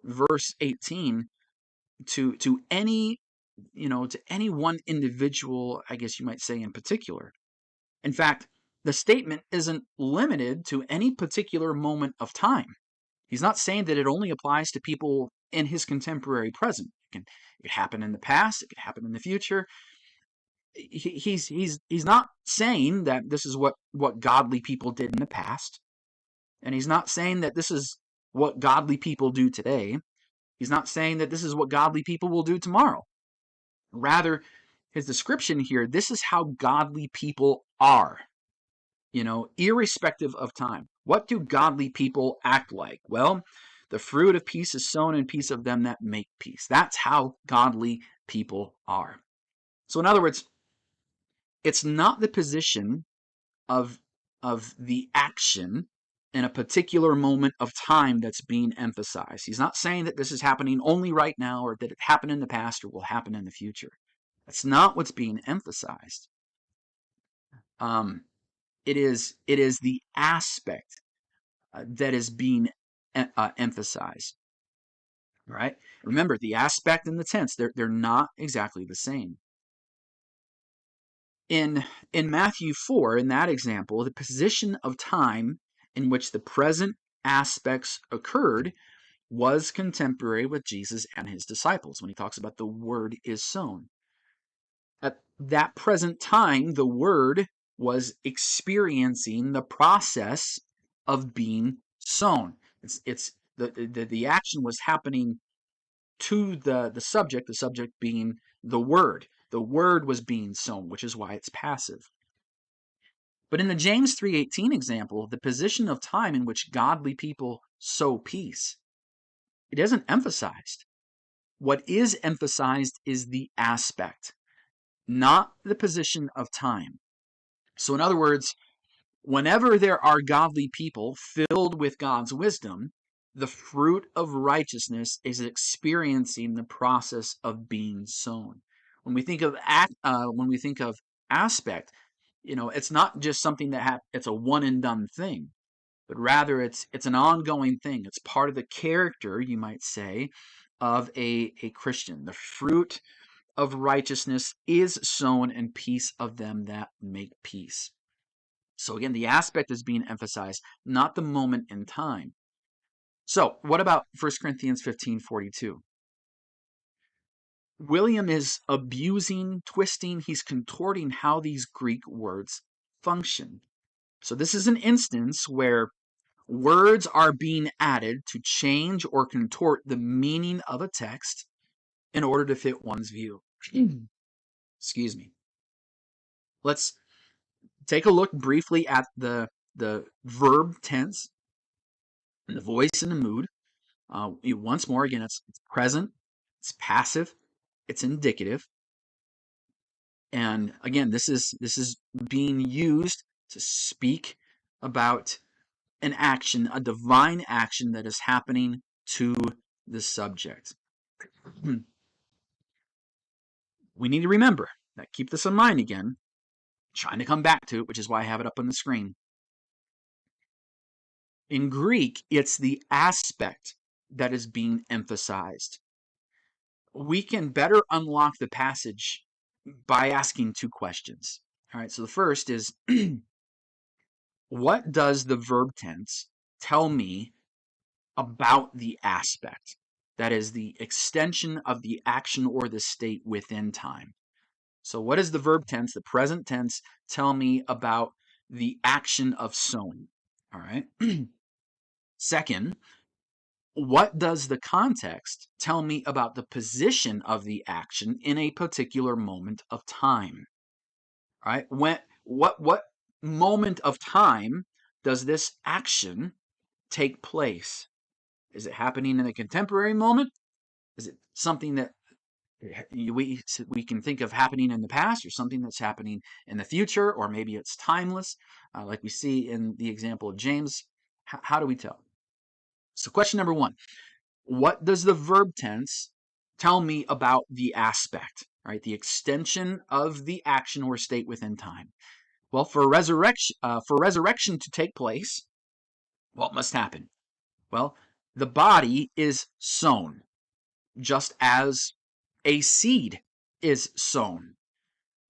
verse 18 to any, to any one individual, I guess you might say, in particular. In fact, the statement isn't limited to any particular moment of time. He's not saying that it only applies to people in his contemporary present. It could happen in the past. It could happen in the future. He's not saying that this is what godly people did in the past, and he's not saying that this is what godly people do today. He's not saying that this is what godly people will do tomorrow. Rather, his description here, this is how godly people are, irrespective of time. What do godly people act like? Well, the fruit of peace is sown in peace of them that make peace. That's how godly people are. So in other words, it's not the position of the action in a particular moment of time that's being emphasized. He's not saying that this is happening only right now or that it happened in the past or will happen in the future. That's not what's being emphasized. It is the aspect that is being emphasized. Right? Remember, the aspect and the tense, they're not exactly the same. In Matthew 4, in that example, the position of time in which the present aspects occurred was contemporary with Jesus and his disciples when he talks about the word is sown. At that present time, the word was experiencing the process of being sown. It's the action was happening to the subject being the word. The word was being sown, which is why it's passive. But in the James 3:18 example, the position of time in which godly people sow peace, it isn't emphasized. What is emphasized is the aspect, not the position of time. So in other words, whenever there are godly people filled with God's wisdom, the fruit of righteousness is experiencing the process of being sown. When we think of aspect, it's not just something that it's a one and done thing, but rather it's an ongoing thing. It's part of the character, you might say, of a Christian. The fruit of righteousness is sown in peace of them that make peace. So again, the aspect is being emphasized, not the moment in time. So what about 1 Corinthians 15:42? William is abusing, twisting, he's contorting how these Greek words function. So this is an instance where words are being added to change or contort the meaning of a text in order to fit one's view. Excuse me. Let's take a look briefly at the verb tense, the voice and the mood. Once more, again, it's present, it's passive, it's indicative. And again, this is being used to speak about an action, a divine action that is happening to the subject. We need to remember that. Keep this in mind again. Trying to come back to it, which is why I have it up on the screen. In Greek, it's the aspect that is being emphasized. We can better unlock the passage by asking two questions. All right, so the first is what does the verb tense tell me about the aspect? That is the extension of the action or the state within time. So what does the verb tense, the present tense, tell me about the action of sowing? All right. Second, what does the context tell me about the position of the action in a particular moment of time? All right. What moment of time does this action take place? Is it happening in a contemporary moment? Is it something that we can think of happening in the past, or something that's happening in the future, or maybe it's timeless, like we see in the example of James? How do we tell? So question number one, what does the verb tense tell me about the aspect, right? The extension of the action or state within time. Well, for resurrection to take place, what must happen? Well, the body is sown, just as a seed is sown.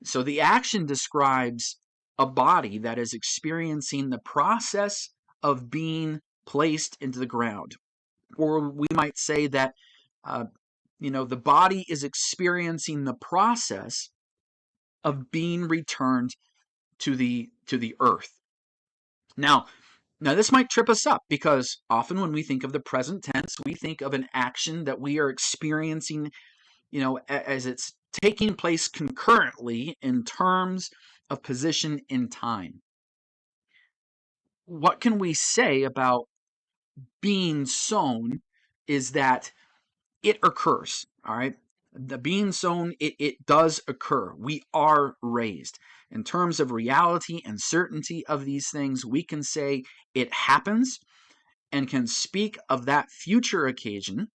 So the action describes a body that is experiencing the process of being placed into the ground. Or we might say that, uh, the body is experiencing the process of being returned to the earth. Now this might trip us up, because often when we think of the present tense, we think of an action that we are experiencing, as it's taking place concurrently in terms of position in time. What can we say about being sown is that it occurs, all right? The being sown, it does occur. We are raised. In terms of reality and certainty of these things, we can say it happens and can speak of that future occasion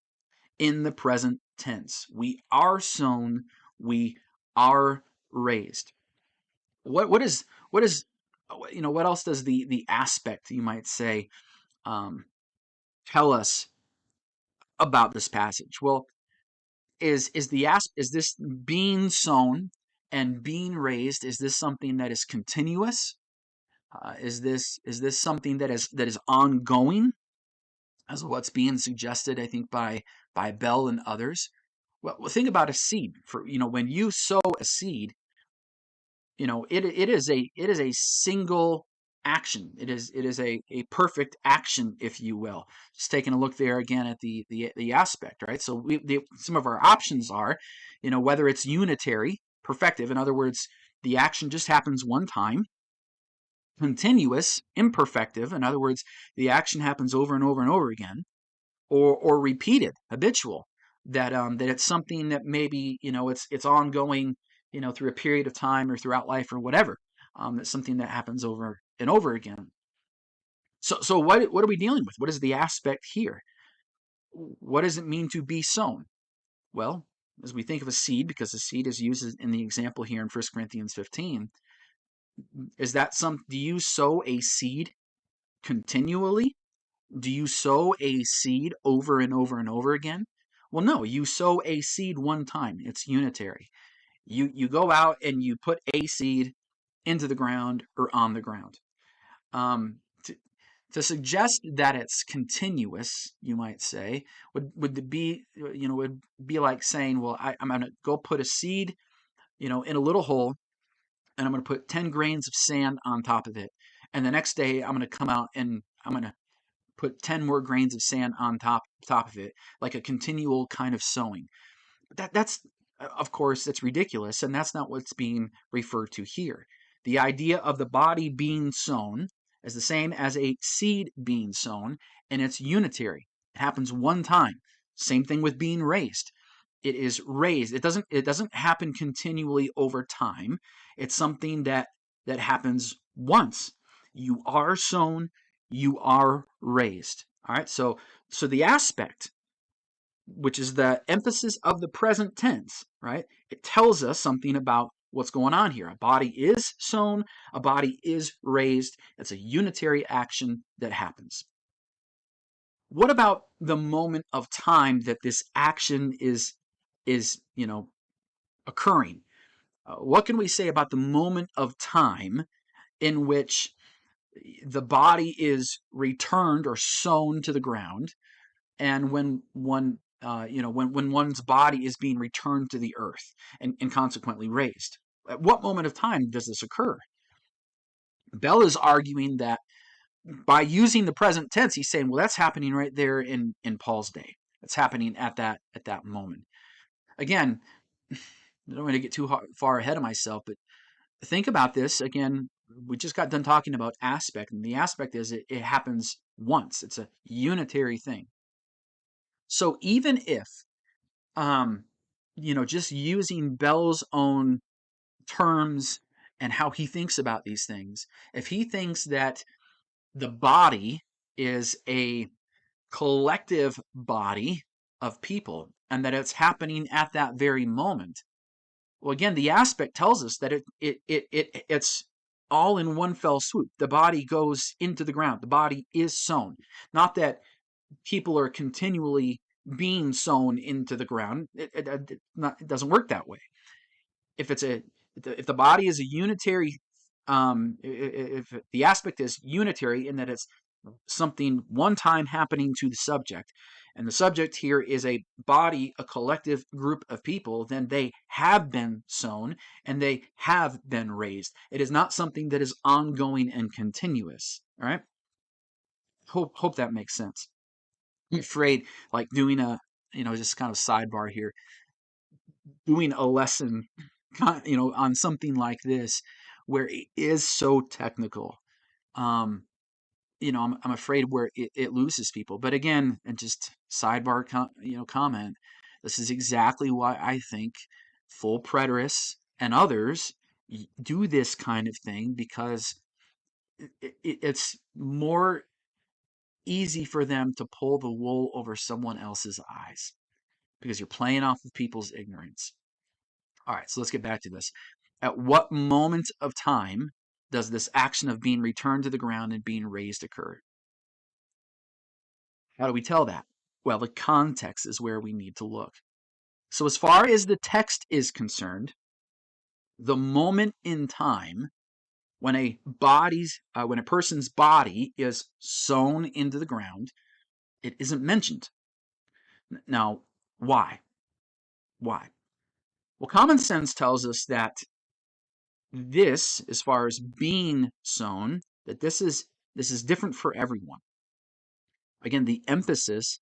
in the present tense. We are sown, we are raised. What is what else does the aspect, you might say, tell us about this passage? Well, is this being sown and being raised? Is this something that is continuous? Is this something that is ongoing, as what's being suggested, I think, by Bell and others? Well, think about a seed. For when you sow a seed, it is a single action. It is a perfect action, if you will. Just taking a look there again at the aspect, right? So some of our options are, whether it's unitary, perfective, in other words, the action just happens one time; continuous, imperfective, in other words, the action happens over and over and over again; or repeated, habitual, that it's something that maybe it's ongoing, through a period of time or throughout life or whatever. That's something that happens over and over again. So what are we dealing with? What is the aspect here? What does it mean to be sown? Well, as we think of a seed, because the seed is used in the example here in 1 Corinthians 15, do you sow a seed continually? Do you sow a seed over and over and over again? Well, no, you sow a seed one time. It's unitary. You go out and you put a seed into the ground or on the ground. Um, to, To suggest that it's continuous, you might say, would be would be like saying, well, I'm going to go put a seed in a little hole, and I'm going to put 10 grains of sand on top of it, and the next day I'm going to come out and I'm going to put 10 more grains of sand on top of it, like a continual kind of sowing. That's of course that's ridiculous, and that's not what's being referred to here. The idea of the body being sown is the same as a seed being sown, and it's unitary. It happens one time. Same thing with being raised. It is raised. It doesn't happen continually over time. It's something that happens once. You are sown, you are raised. All right? So the aspect, which is the emphasis of the present tense, right? It tells us something about what's going on here. A body is sown, a body is raised. It's a unitary action that happens. What about the moment of time that this action is occurring? What can we say about the moment of time in which the body is returned or sown to the ground, and when one's body is being returned to the earth and consequently raised? At what moment of time does this occur? Bell is arguing that by using the present tense, he's saying, well, that's happening right there in Paul's day. It's happening at that moment. Again, I don't want to get too far ahead of myself, but think about this again. We just got done talking about aspect, and the aspect is it happens once. It's a unitary thing. So even if just using Bell's own terms and how he thinks about these things, if he thinks that the body is a collective body of people and that it's happening at that very moment, well, again, the aspect tells us that it's all in one fell swoop. The body goes into the ground. The body is sown. Not that people are continually being sown into the ground. It doesn't work that way. If the body is a unitary, if the aspect is unitary in that it's something one time happening to the subject, and the subject here is a body, a collective group of people, then they have been sown and they have been raised. It is not something that is ongoing and continuous. All right. Hope that makes sense. I'm afraid, like doing just kind of sidebar here, doing a lesson, on something like this where it is so technical. I'm afraid where it loses people. But again, and just sidebar, comment. This is exactly why I think Full-Preterists and others do this kind of thing, because it's more easy for them to pull the wool over someone else's eyes, because you're playing off of people's ignorance. All right, so let's get back to this. At what moment of time does this action of being returned to the ground and being raised occur? How do we tell that? Well, the context is where we need to look. So as far as the text is concerned, the moment in time when when a person's body is sown into the ground, it isn't mentioned. Now, why? Why? Well, common sense tells us that this, as far as being sown, that this is different for everyone. Again, the emphasis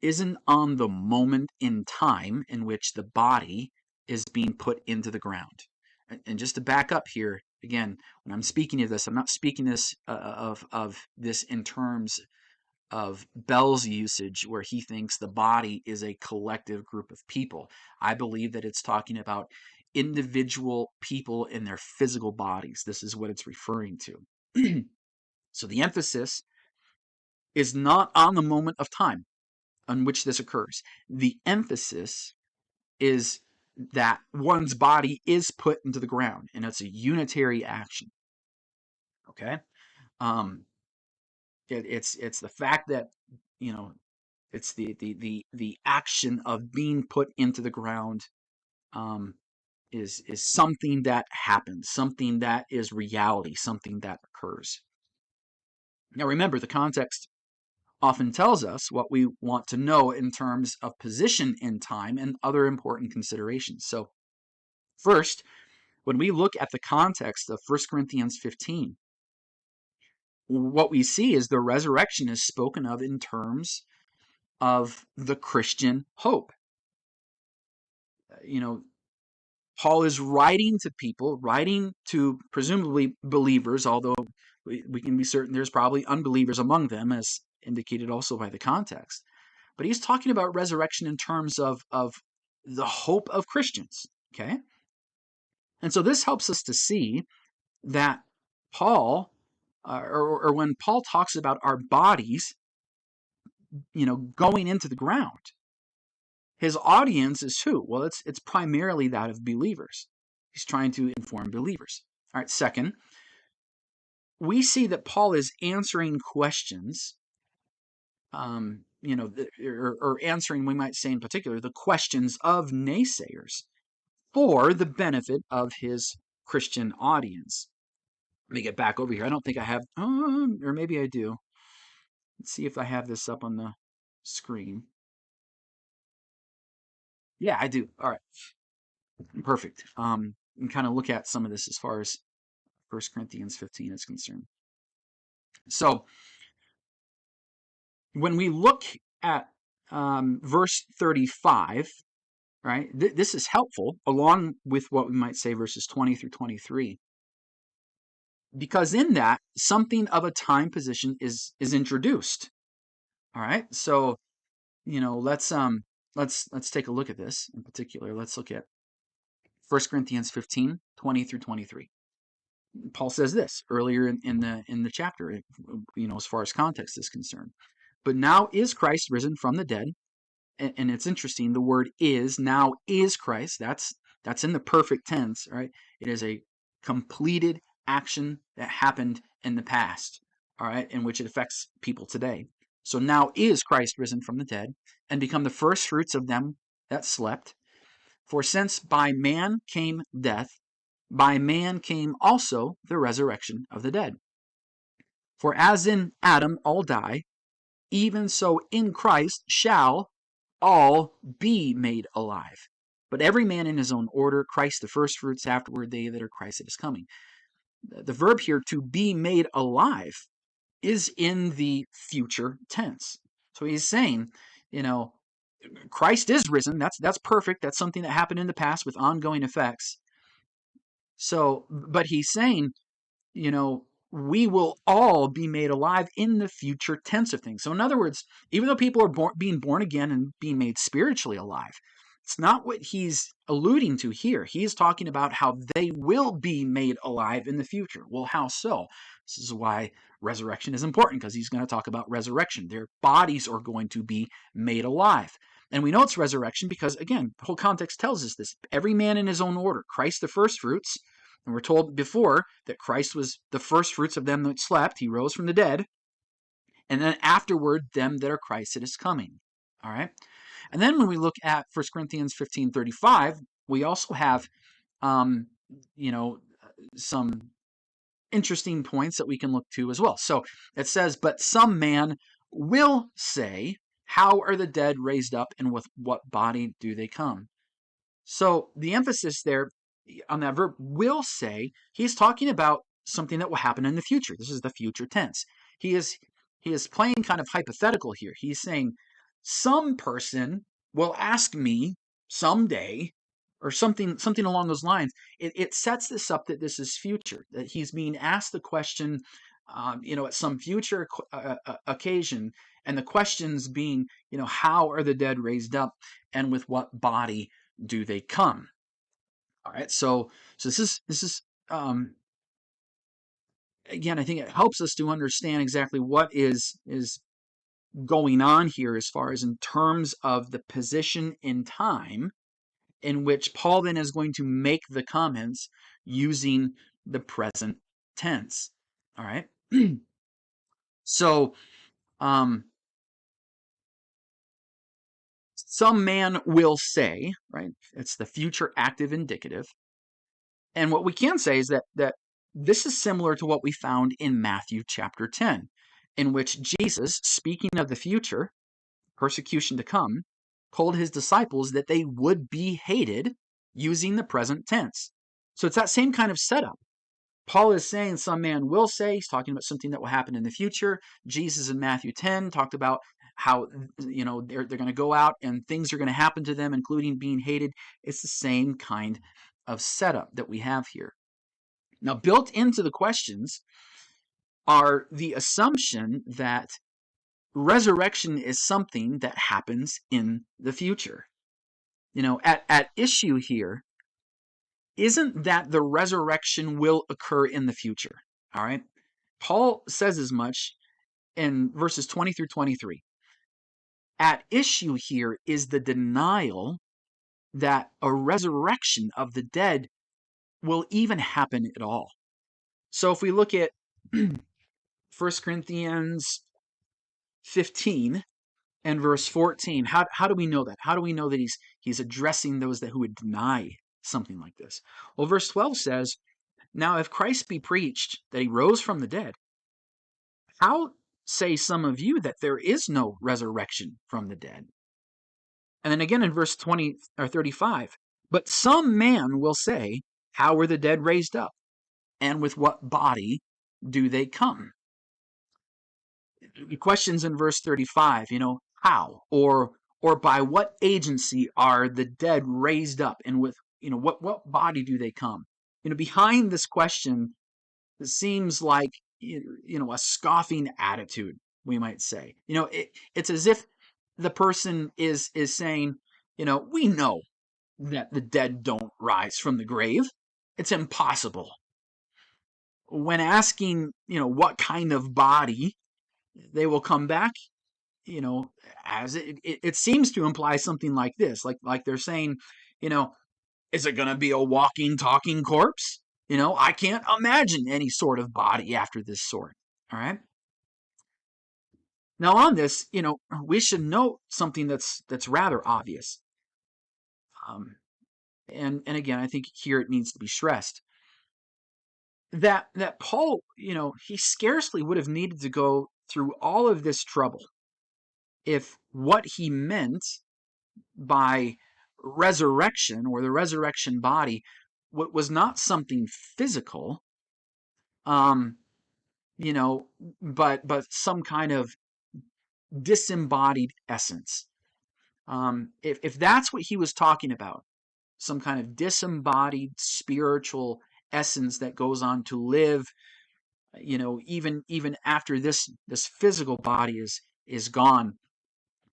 isn't on the moment in time in which the body is being put into the ground. And just to back up here, again, when I'm speaking of this, I'm not speaking this of this in terms of Bell's usage, where he thinks the body is a collective group of people. I believe that it's talking about individual people in their physical bodies. This is what it's referring to. So the emphasis is not on the moment of time on which this occurs. The emphasis is that one's body is put into the ground, and it's a unitary action. Okay, um, it's the fact that it's the action of being put into the ground, um, is something that happens, something that is reality, something that occurs. Now remember, the context often tells us what we want to know in terms of position in time and other important considerations. So first, when we look at the context of 1 Corinthians 15, what we see is the resurrection is spoken of in terms of the Christian hope. You know, Paul is writing to people, writing to presumably believers, although we can be certain there's probably unbelievers among them, as indicated also by the context. But he's talking about resurrection in terms of the hope of Christians, okay? And so this helps us to see that Paul, or when Paul talks about our bodies, going into the ground, his audience is who? Well, it's primarily that of believers. He's trying to inform believers. All right, second, we see that Paul is answering questions, or answering, we might say in particular, the questions of naysayers for the benefit of his Christian audience. Let me get back over here. I don't think I have, or maybe I do. Let's see if I have this up on the screen. Yeah, I do. All right. Perfect. And kind of look at some of this as far as 1 Corinthians 15 is concerned. So when we look at verse 35, right, this is helpful along with what we might say verses 20 through 23. Because in that, something of a time position is introduced. All right. So, let's take a look at this in particular. Let's look at 1 Corinthians 15, 20 through 23. Paul says this earlier in the chapter, as far as context is concerned. But now is Christ risen from the dead, and it's interesting. The word "is" now is Christ. That's in the perfect tense, right? It is a completed action that happened in the past, all right, in which it affects people today. So now is Christ risen from the dead, and become the first fruits of them that slept. For since by man came death, by man came also the resurrection of the dead. For as in Adam all die, even so in Christ shall all be made alive. But every man in his own order, Christ the firstfruits, afterward they that are Christ that is coming. The verb here, to be made alive, is in the future tense. So he's saying, Christ is risen. That's perfect. That's something that happened in the past with ongoing effects. So, but he's saying, we will all be made alive in the future tense of things. So in other words, even though people are being born again and being made spiritually alive, it's not what he's alluding to here. He's talking about how they will be made alive in the future. Well, how so? This is why resurrection is important, because he's going to talk about resurrection. Their bodies are going to be made alive. And we know it's resurrection because, again, the whole context tells us this. Every man in his own order. Christ the first fruits. And we're told before that Christ was the first fruits of them that slept. He rose from the dead. And then afterward, them that are Christ that is coming. All right. And then when we look at 1 Corinthians 15:35, we also have, some interesting points that we can look to as well. So it says, but some man will say, how are the dead raised up, and with what body do they come? So the emphasis there on that verb will say, he's talking about something that will happen in the future. This is the future tense. He is playing kind of hypothetical here. He's saying some person will ask me someday, or something along those lines. It sets this up that this is future, that he's being asked the question, at some future occasion, and the questions being, how are the dead raised up, and with what body do they come? All right, so this is again, I think it helps us to understand exactly what is going on here as far as in terms of the position in time in which Paul then is going to make the comments using the present tense. All right. So some man will say, right? It's the future active indicative. And what we can say is that this is similar to what we found in Matthew chapter 10. in which Jesus, speaking of the future, persecution to come, told his disciples that they would be hated using the present tense. So it's that same kind of setup. Paul is saying some man will say, he's talking about something that will happen in the future. Jesus in Matthew 10 talked about how they're going to go out and things are going to happen to them, including being hated. It's the same kind of setup that we have here. Now, built into the questions are the assumption that resurrection is something that happens in the future. At issue here isn't that the resurrection will occur in the future. All right. Paul says as much in verses 20 through 23. At issue here is the denial that a resurrection of the dead will even happen at all. So if we look at 1 Corinthians 15 and verse 14, how do we know that? How do we know that he's addressing those who would deny something like this? Well, verse 12 says, "Now if Christ be preached that he rose from the dead, how say some of you that there is no resurrection from the dead?" And then again in verse 20 or 35, "But some man will say, how were the dead raised up? And with what body do they come?" The questions in verse 35, how or by what agency are the dead raised up, and with what body do they come? Behind this question, it seems like a scoffing attitude, we might say. It's as if the person is saying, we know that the dead don't rise from the grave. It's impossible. When asking, what kind of body they will come back, as it seems to imply something like this, like they're saying, is it going to be a walking, talking corpse? I can't imagine any sort of body after this sort. All right. Now on this, we should note something that's rather obvious. And again, I think here it needs to be stressed that Paul, he scarcely would have needed to go through all of this trouble if what he meant by resurrection or the resurrection body was not something physical, but some kind of disembodied essence. If that's what he was talking about, some kind of disembodied spiritual essence that goes on to live, even after this physical body is gone,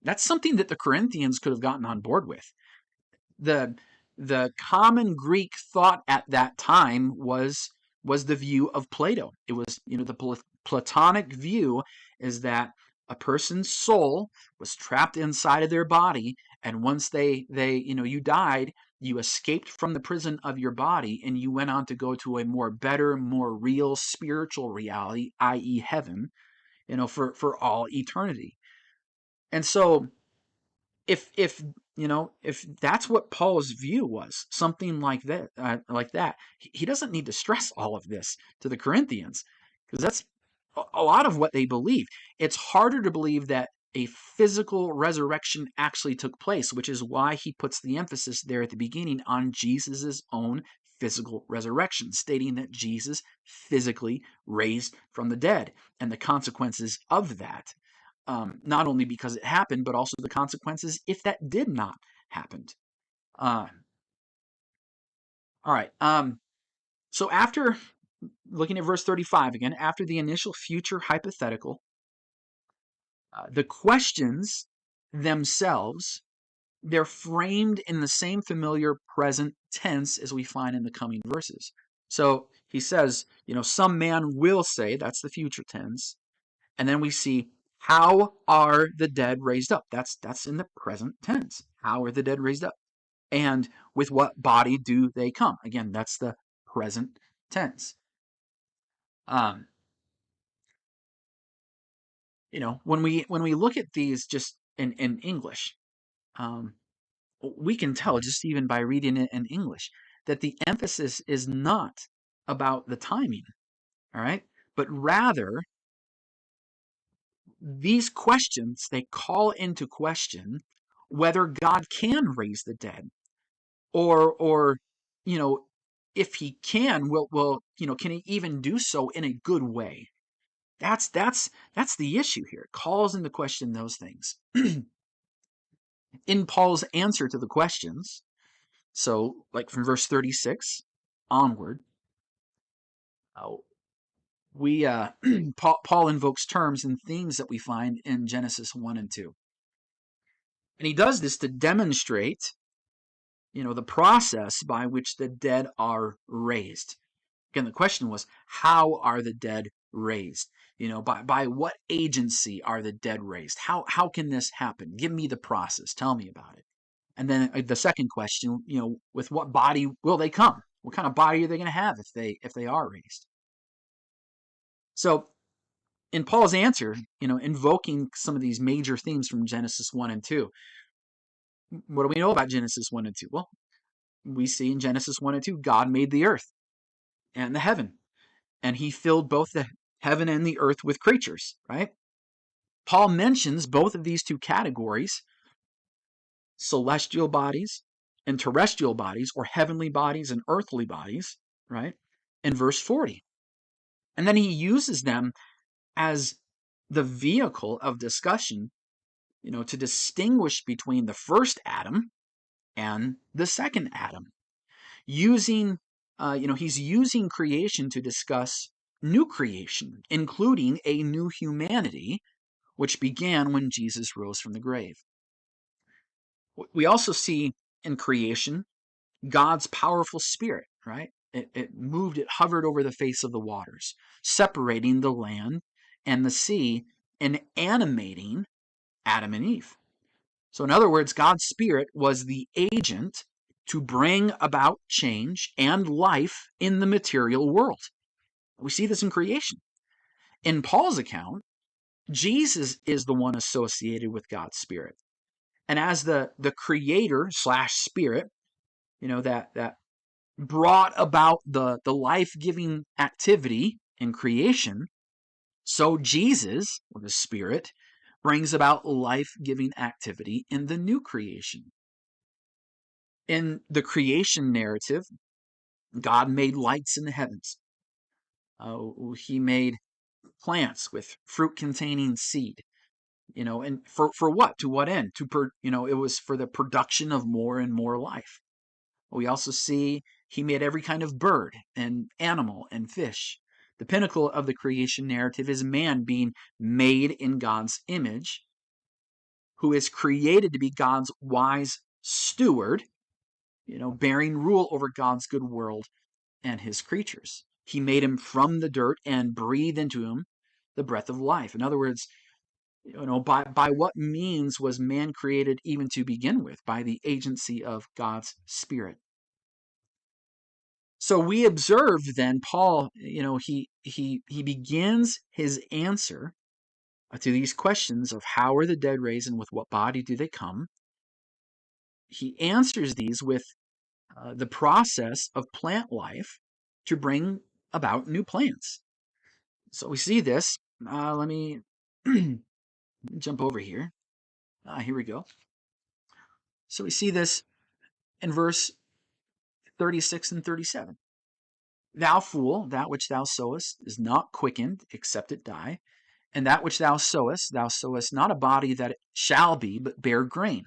that's something that the Corinthians could have gotten on board with. The common Greek thought at that time was the view of Plato. It was, the Platonic view is that a person's soul was trapped inside of their body, and once you died, you escaped from the prison of your body, and you went on to go to a better, more real spiritual reality, i.e. heaven, for all eternity. And so if that's what Paul's view was, something like that, he doesn't need to stress all of this to the Corinthians, because that's a lot of what they believe. It's harder to believe that a physical resurrection actually took place, which is why he puts the emphasis there at the beginning on Jesus's own physical resurrection, stating that Jesus physically raised from the dead and the consequences of that. Not only because it happened, but also the consequences if that did not happen. All right. So after looking at verse 35 again, after the initial future hypothetical, the questions themselves, they're framed in the same familiar present tense as we find in the coming verses. So he says, some man will say, that's the future tense. And then we see, how are the dead raised up? That's in the present tense. How are the dead raised up? And with what body do they come? Again, that's the present tense. When we look at these just in English, we can tell just even by reading it in English that the emphasis is not about the timing, all right, but rather these questions, they call into question whether God can raise the dead, or you know, if he can, can he even do so in a good way? That's the issue here. It calls into question those things. In Paul's answer to the questions, so like from verse 36 onward, uh, we Paul invokes terms and themes that we find in Genesis 1 and 2. And he does this to demonstrate, the process by which the dead are raised. Again, the question was, how are the dead raised? By what agency are the dead raised? How can this happen? Give me the process. Tell me about it. And then the second question, with what body will they come? What kind of body are they going to have if they are raised? So in Paul's answer, invoking some of these major themes from Genesis 1 and 2, what do we know about Genesis 1 and 2? Well, we see in Genesis 1 and 2, God made the earth and the heaven, and he filled both the heaven and the earth with creatures, right? Paul mentions both of these two categories, celestial bodies and terrestrial bodies, or heavenly bodies and earthly bodies, right, in verse 40. And then he uses them as the vehicle of discussion, to distinguish between the first Adam and the second Adam. He's using creation to discuss new creation, including a new humanity, which began when Jesus rose from the grave. We also see in creation God's powerful spirit, right? It moved, it hovered over the face of the waters, separating the land and the sea and animating Adam and Eve. So, in other words, God's spirit was the agent to bring about change and life in the material world. We see this in creation. In Paul's account, Jesus is the one associated with God's spirit. And as the creator slash spirit, that brought about the life-giving activity in creation, so Jesus, with his spirit, brings about life-giving activity in the new creation. In the creation narrative, God made lights in the heavens. He made plants with fruit-containing seed. And for what? To what end? It was for the production of more and more life. We also see he made every kind of bird and animal and fish. The pinnacle of the creation narrative is man being made in God's image, who is created to be God's wise steward, bearing rule over God's good world and his creatures. He made him from the dirt and breathed into him the breath of life. In other words, by what means was man created even to begin with? By the agency of God's Spirit. So we observe then Paul, he begins his answer to these questions of how are the dead raised and with what body do they come. He answers these with the process of plant life to bring about new plants. So we see this. Let me jump over here. Here we go. So we see this in verse 36 and 37. Thou fool, that which thou sowest is not quickened, except it die. And that which thou sowest not a body that it shall be, but bear grain.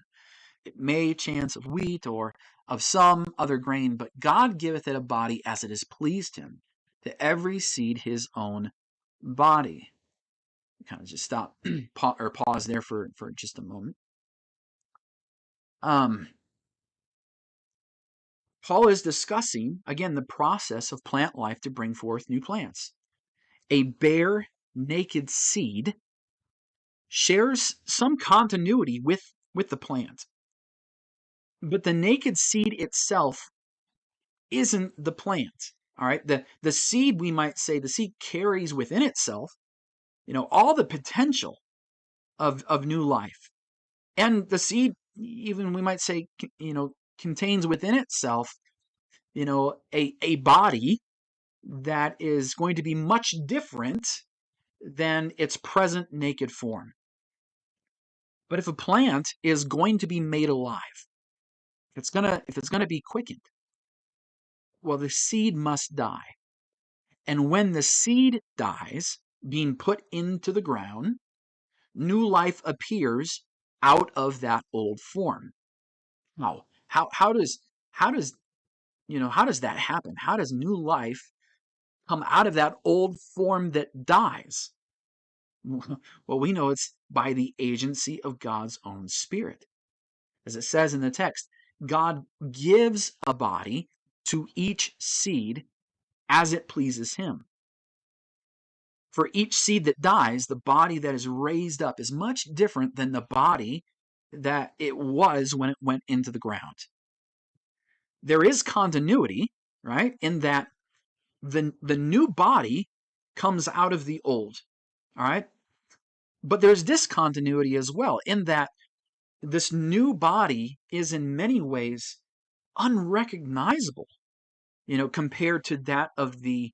It may chance of wheat or of some other grain, but God giveth it a body as it has pleased him, to every seed his own body. Kind of just stop or pause there for just a moment. Paul is discussing, again, the process of plant life to bring forth new plants. A bare, naked seed shares some continuity with the plant. But the naked seed itself isn't the plant. All right. The seed, we might say, the seed carries within itself, all the potential of new life. And the seed, even we might say, contains within itself, a body that is going to be much different than its present naked form. But if a plant is going to be made alive, if it's gonna be quickened, well, the seed must die. And when the seed dies, being put into the ground, new life appears out of that old form. Now, how does how does that happen? How does new life come out of that old form that dies? Well, we know it's by the agency of God's own Spirit. As it says in the text, God gives a body to each seed as it pleases him. For each seed that dies, the body that is raised up is much different than the body that it was when it went into the ground. There is continuity, right, in that the new body comes out of the old, all right? But there's discontinuity as well, in that this new body is in many ways unrecognizable, compared to that of the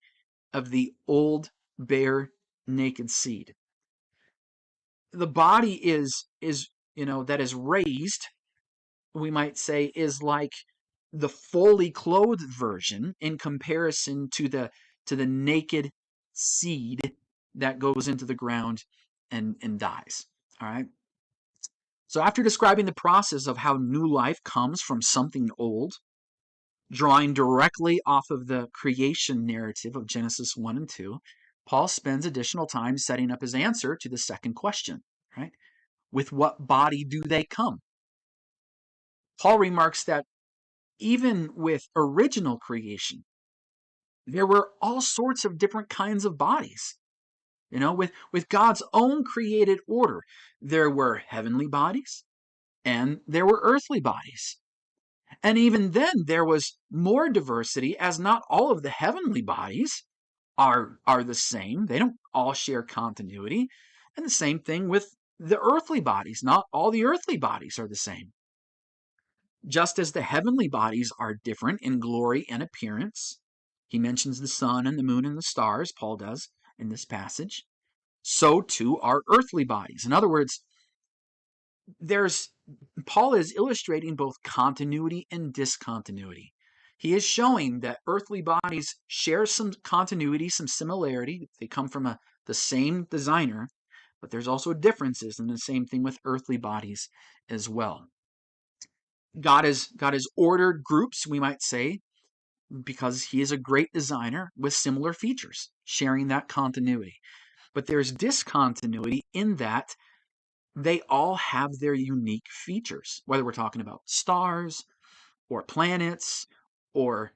old, bare, naked seed. The body is that is raised, we might say, is like the fully clothed version in comparison to the naked seed that goes into the ground and dies. All right. So after describing the process of how new life comes from something old, drawing directly off of the creation narrative of Genesis 1 and 2, Paul spends additional time setting up his answer to the second question, right? With what body do they come? Paul remarks that even with original creation, there were all sorts of different kinds of bodies. With God's own created order, there were heavenly bodies and there were earthly bodies. And even then, there was more diversity, as not all of the heavenly bodies are the same. They don't all share continuity. And the same thing with the earthly bodies. Not all the earthly bodies are the same. Just as the heavenly bodies are different in glory and appearance, he mentions the sun and the moon and the stars, Paul does in this passage, so too are earthly bodies. In other words, Paul is illustrating both continuity and discontinuity. He is showing that earthly bodies share some continuity, some similarity. They come from the same designer, but there's also differences, and the same thing with earthly bodies as well. God has ordered groups, we might say, because he is a great designer with similar features, sharing that continuity. But there's discontinuity in that they all have their unique features, whether we're talking about stars or planets or,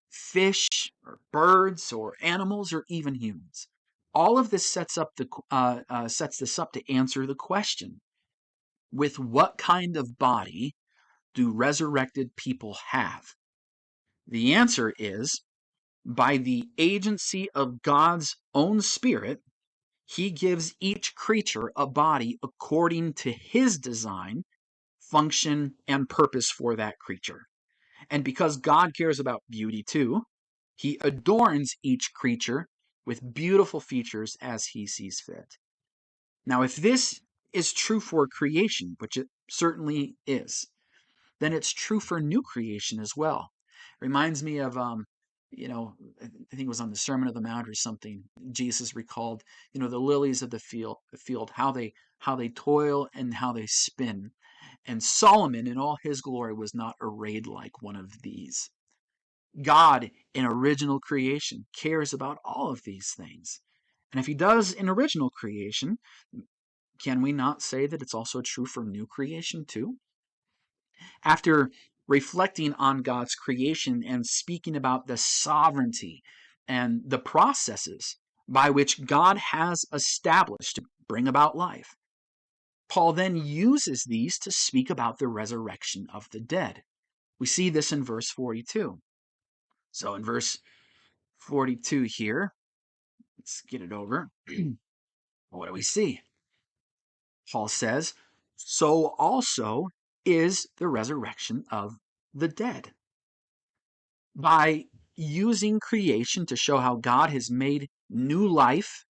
fish or birds or animals or even humans. All of this sets this up to answer the question: with what kind of body do resurrected people have? The answer is, by the agency of God's own Spirit, he gives each creature a body according to his design, function, and purpose for that creature. And because God cares about beauty too, he adorns each creature with beautiful features as he sees fit. Now, if this is true for creation, which it certainly is, then it's true for new creation as well. It reminds me of, I think it was on the Sermon on the Mount or something. Jesus recalled, the lilies of the field, how they toil and how they spin. And Solomon in all his glory was not arrayed like one of these. God in original creation cares about all of these things. And if he does in original creation, can we not say that it's also true for new creation too? After reflecting on God's creation and speaking about the sovereignty and the processes by which God has established to bring about life, Paul then uses these to speak about the resurrection of the dead. We see this in verse 42. So in verse 42 here, let's get it over. What do we see? Paul says, so also is the resurrection of the dead. By using creation to show how God has made new life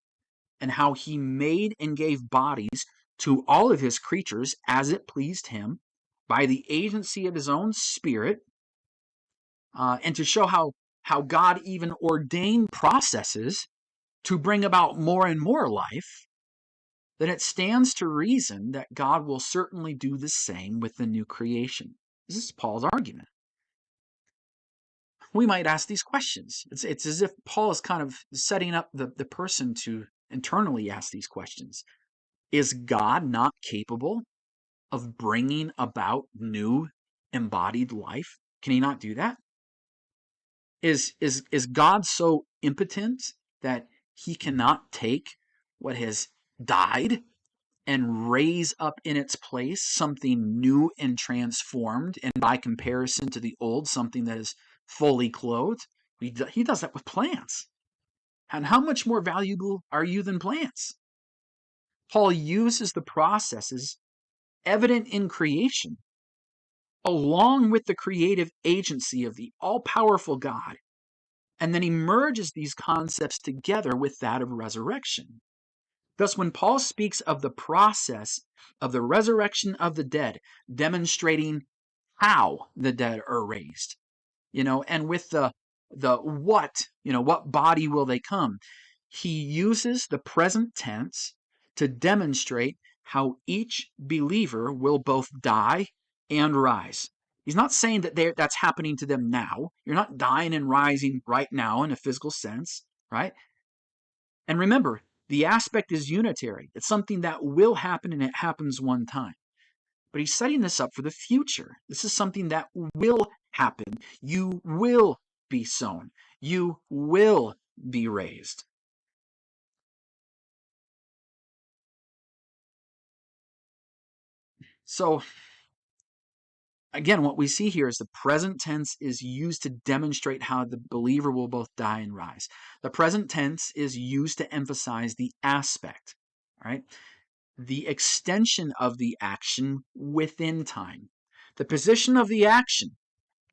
and how he made and gave bodies to all of his creatures as it pleased him by the agency of his own spirit, and to show how God even ordained processes to bring about more and more life, then it stands to reason that God will certainly do the same with the new creation. This is Paul's argument. We might ask these questions. It's as if Paul is kind of setting up the person to internally ask these questions. Is God not capable of bringing about new embodied life? Can he not do that? Is God so impotent that he cannot take what has died and raise up in its place something new and transformed, and by comparison to the old, something that is fully clothed? He does that with plants. And how much more valuable are you than plants? Paul uses the processes evident in creation along with the creative agency of the all-powerful God, and then he merges these concepts together with that of resurrection. Thus, when Paul speaks of the process of the resurrection of the dead, demonstrating how the dead are raised, and with the what, what body will they come, he uses the present tense to demonstrate how each believer will both die and rise. He's not saying that that's happening to them now. You're not dying and rising right now in a physical sense, right? And remember, the aspect is unitary. It's something that will happen, and it happens one time. But he's setting this up for the future. This is something that will happen. You will be sown. You will be raised. So, again, what we see here is the present tense is used to demonstrate how the believer will both die and rise. The present tense is used to emphasize the aspect, all right? The extension of the action within time. The position of the action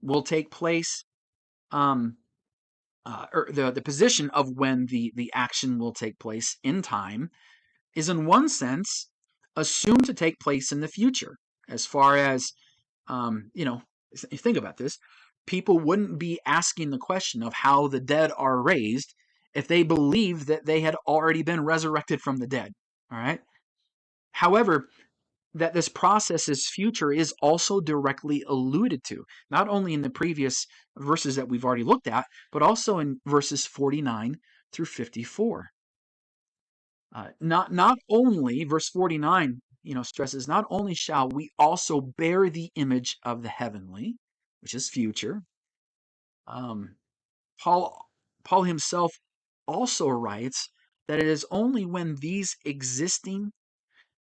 will take place, or the position of when the action will take place in time is in one sense assumed to take place in the future. As far as, think about this, people wouldn't be asking the question of how the dead are raised if they believed that they had already been resurrected from the dead. All right. However, that this process is future is also directly alluded to, not only in the previous verses that we've already looked at, but also in verses 49 through 54. Not only, verse 49, stresses, not only shall we also bear the image of the heavenly, which is future. Um, Paul himself also writes that it is only when these existing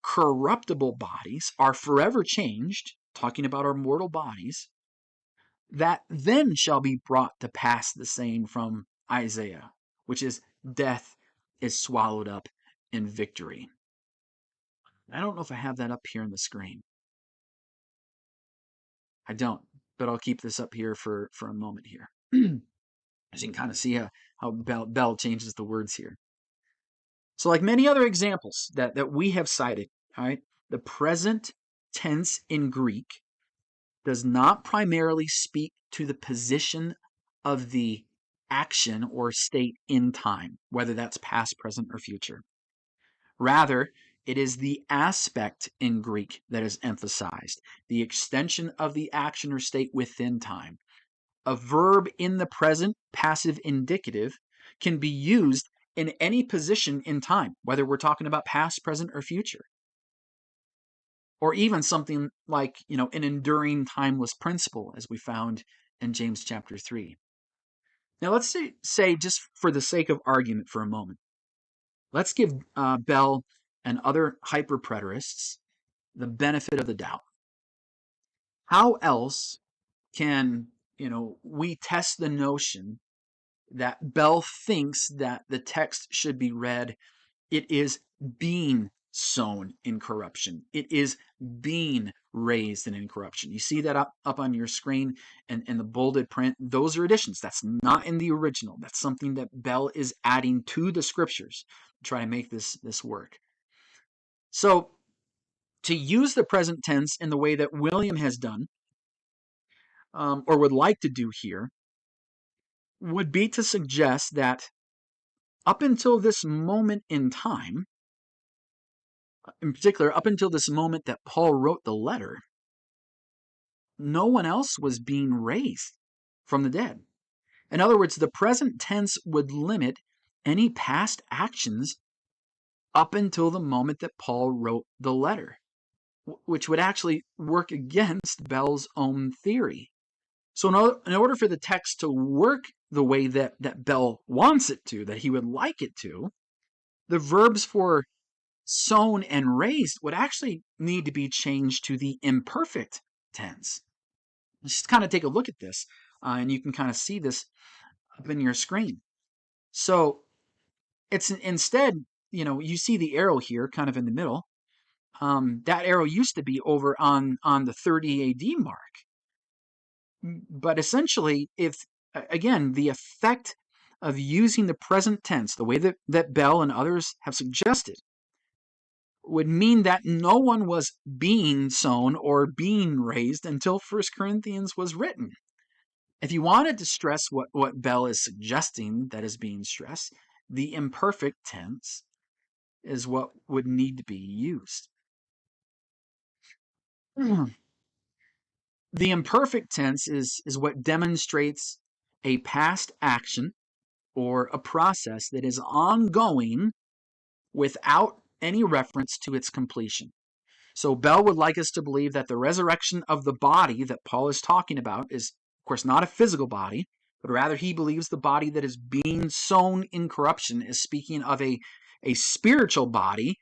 corruptible bodies are forever changed, talking about our mortal bodies, that then shall be brought to pass the saying from Isaiah, which is, death is swallowed up in victory. I don't know if I have that up here on the screen. I don't, but I'll keep this up here for a moment here. As you can kind of see how Bell changes the words here. So like many other examples that we have cited, all right, the present tense in Greek does not primarily speak to the position of the action or state in time, whether that's past, present, or future. Rather, it is the aspect in Greek that is emphasized, the extension of the action or state within time. A verb in the present, passive indicative, can be used in any position in time, whether we're talking about past, present, or future. Or even something like, an enduring timeless principle, as we found in James chapter 3. Now let's say, just for the sake of argument for a moment, let's give Bell and other hyper-preterists the benefit of the doubt. How else can, we test the notion that Bell thinks that the text should be read, it is being sown in corruption. It is being raised in incorruption. You see that up on your screen and in the bolded print. Those are additions. That's not in the original. That's something that Bell is adding to the scriptures. try to make this work. So to use the present tense in the way that William has done, or would like to do here, would be to suggest that up until this moment in time, in particular, up until this moment that Paul wrote the letter, no one else was being raised from the dead. In other words, the present tense would limit any past actions up until the moment that Paul wrote the letter, which would actually work against Bell's own theory. So in order for the text to work the way that Bell wants it to, that he would like it to, the verbs for sown and raised would actually need to be changed to the imperfect tense. Let's just kind of take a look at this, and you can kind of see this up in your screen. So it's instead, you see the arrow here kind of in the middle. That arrow used to be over on the 30 AD mark. But essentially, if, again, the effect of using the present tense, the way that Bell and others have suggested, would mean that no one was being sown or being raised until 1 Corinthians was written. If you wanted to stress what Bell is suggesting that is being stressed, the imperfect tense is what would need to be used. The imperfect tense is what demonstrates a past action or a process that is ongoing without any reference to its completion. So Bell would like us to believe that the resurrection of the body that Paul is talking about is, of course, not a physical body, but rather he believes the body that is being sown in corruption is speaking of a spiritual body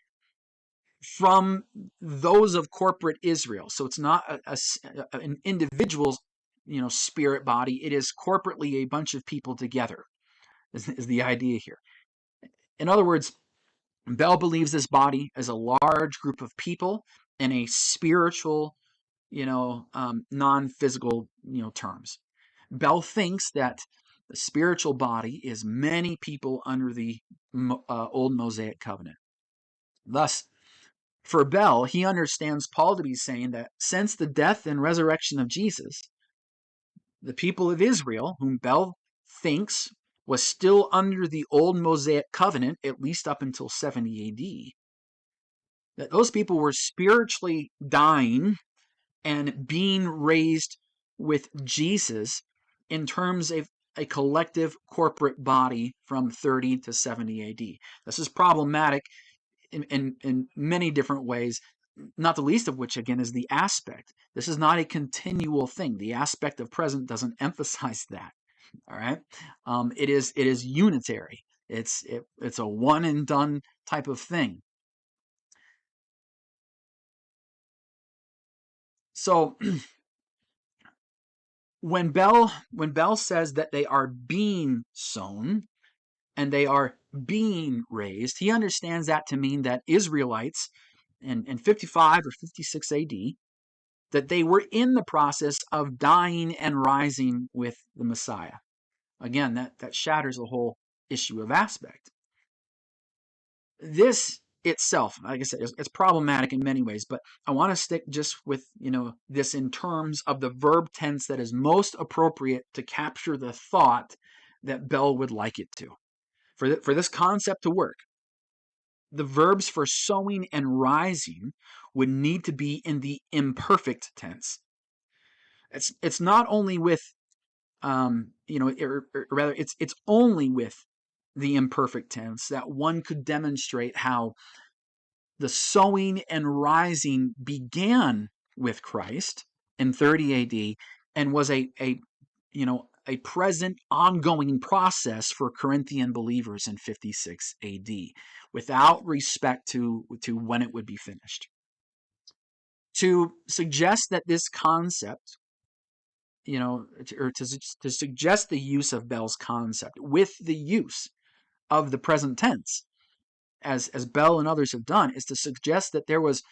from those of corporate Israel. So it's not an individual, spirit body. It is corporately a bunch of people together, is the idea here. In other words, Bell believes this body is a large group of people in a spiritual, non-physical, terms. Bell thinks that the spiritual body is many people under the old Mosaic covenant. Thus, for Bell, he understands Paul to be saying that since the death and resurrection of Jesus, the people of Israel, whom Bell thinks was still under the old Mosaic covenant, at least up until 70 AD, that those people were spiritually dying and being raised with Jesus in terms of a collective corporate body from 30 to 70 AD. This is problematic in many different ways, not the least of which, again, is the aspect. This is not a continual thing. The aspect of present doesn't emphasize that. All right, it is unitary. It's a one and done type of thing. So when Bell says that they are being sown and they are being raised, he understands that to mean that Israelites in 55 or 56 AD, that they were in the process of dying and rising with the Messiah. Again, that shatters the whole issue of aspect. This itself, like I said, it's problematic in many ways, but I want to stick just with this in terms of the verb tense that is most appropriate to capture the thought that Bell would like it to. For this concept to work, the verbs for sowing and rising would need to be in the imperfect tense. It's not only with or rather it's only with the imperfect tense that one could demonstrate how the sowing and rising began with Christ in 30 AD and was a present ongoing process for Corinthian believers in 56 AD without respect to when it would be finished. To suggest that this concept, or to suggest the use of Bell's concept with the use of the present tense, as Bell and others have done, is to suggest that there was,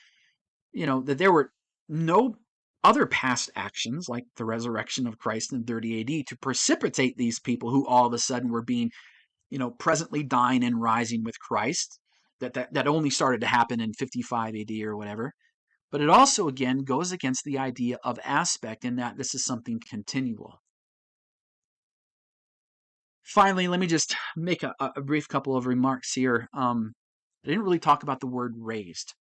that there were no other past actions like the resurrection of Christ in 30 AD to precipitate these people who all of a sudden were being, presently dying and rising with Christ. That only started to happen in 55 AD or whatever. But it also, again, goes against the idea of aspect in that this is something continual. Finally, let me just make a brief couple of remarks here. I didn't really talk about the word raised,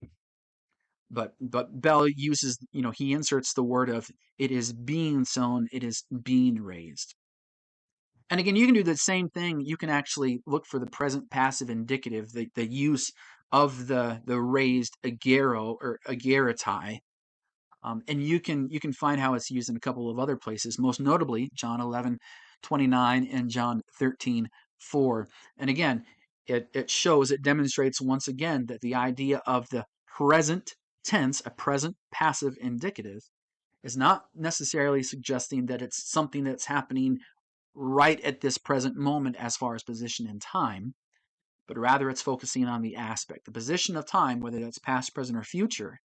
but Bell uses, he inserts the word of it is being sown, it is being raised. And again, you can do the same thing. You can actually look for the present passive indicative, the use of the raised agero or ageritai. And you can find how it's used in a couple of other places, most notably John 11:29 and John 13:4. And again, it demonstrates once again that the idea of the present tense, a present passive indicative, is not necessarily suggesting that it's something that's happening right at this present moment as far as position in time, but rather it's focusing on the aspect, the position of time, whether that's past, present, or future.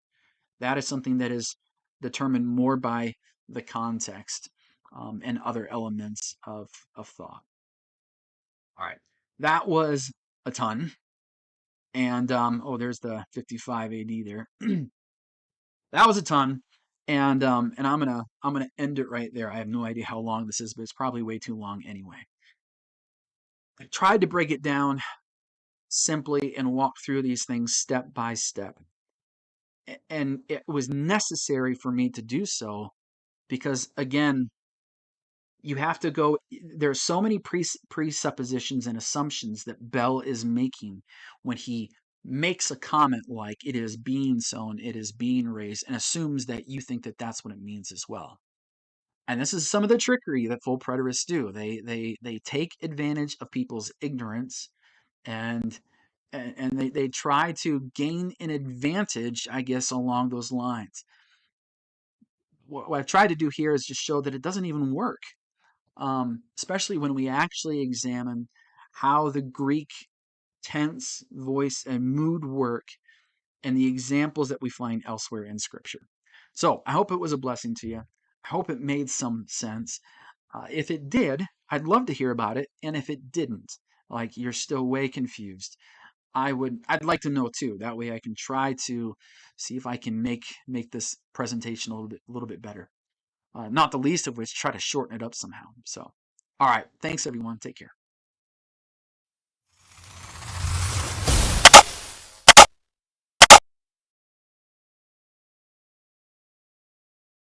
That is something that is determined more by the context and other elements of thought. All right, that was a ton. And there's the 55 AD there. That was a ton. And I'm gonna end it right there. I have no idea how long this is, but it's probably way too long anyway. I tried to break it down simply and walk through these things step by step. And it was necessary for me to do so because, again, you have to go. There are so many presuppositions and assumptions that Bell is making when he makes a comment like it is being sown, it is being raised, and assumes that you think that that's what it means as well. And this is some of the trickery that full preterists do. They take advantage of people's ignorance and they try to gain an advantage, I guess, along those lines. What I've tried to do here is just show that it doesn't even work, especially when we actually examine how the Greek tense, voice, and mood work and the examples that we find elsewhere in Scripture. So I hope it was a blessing to you. I hope it made some sense. If it did, I'd love to hear about it. And if it didn't, like you're still way confused, I'd like to know too. That way I can try to see if I can make this presentation a little bit better. Not the least of which, try to shorten it up somehow. So, all right. Thanks everyone. Take care.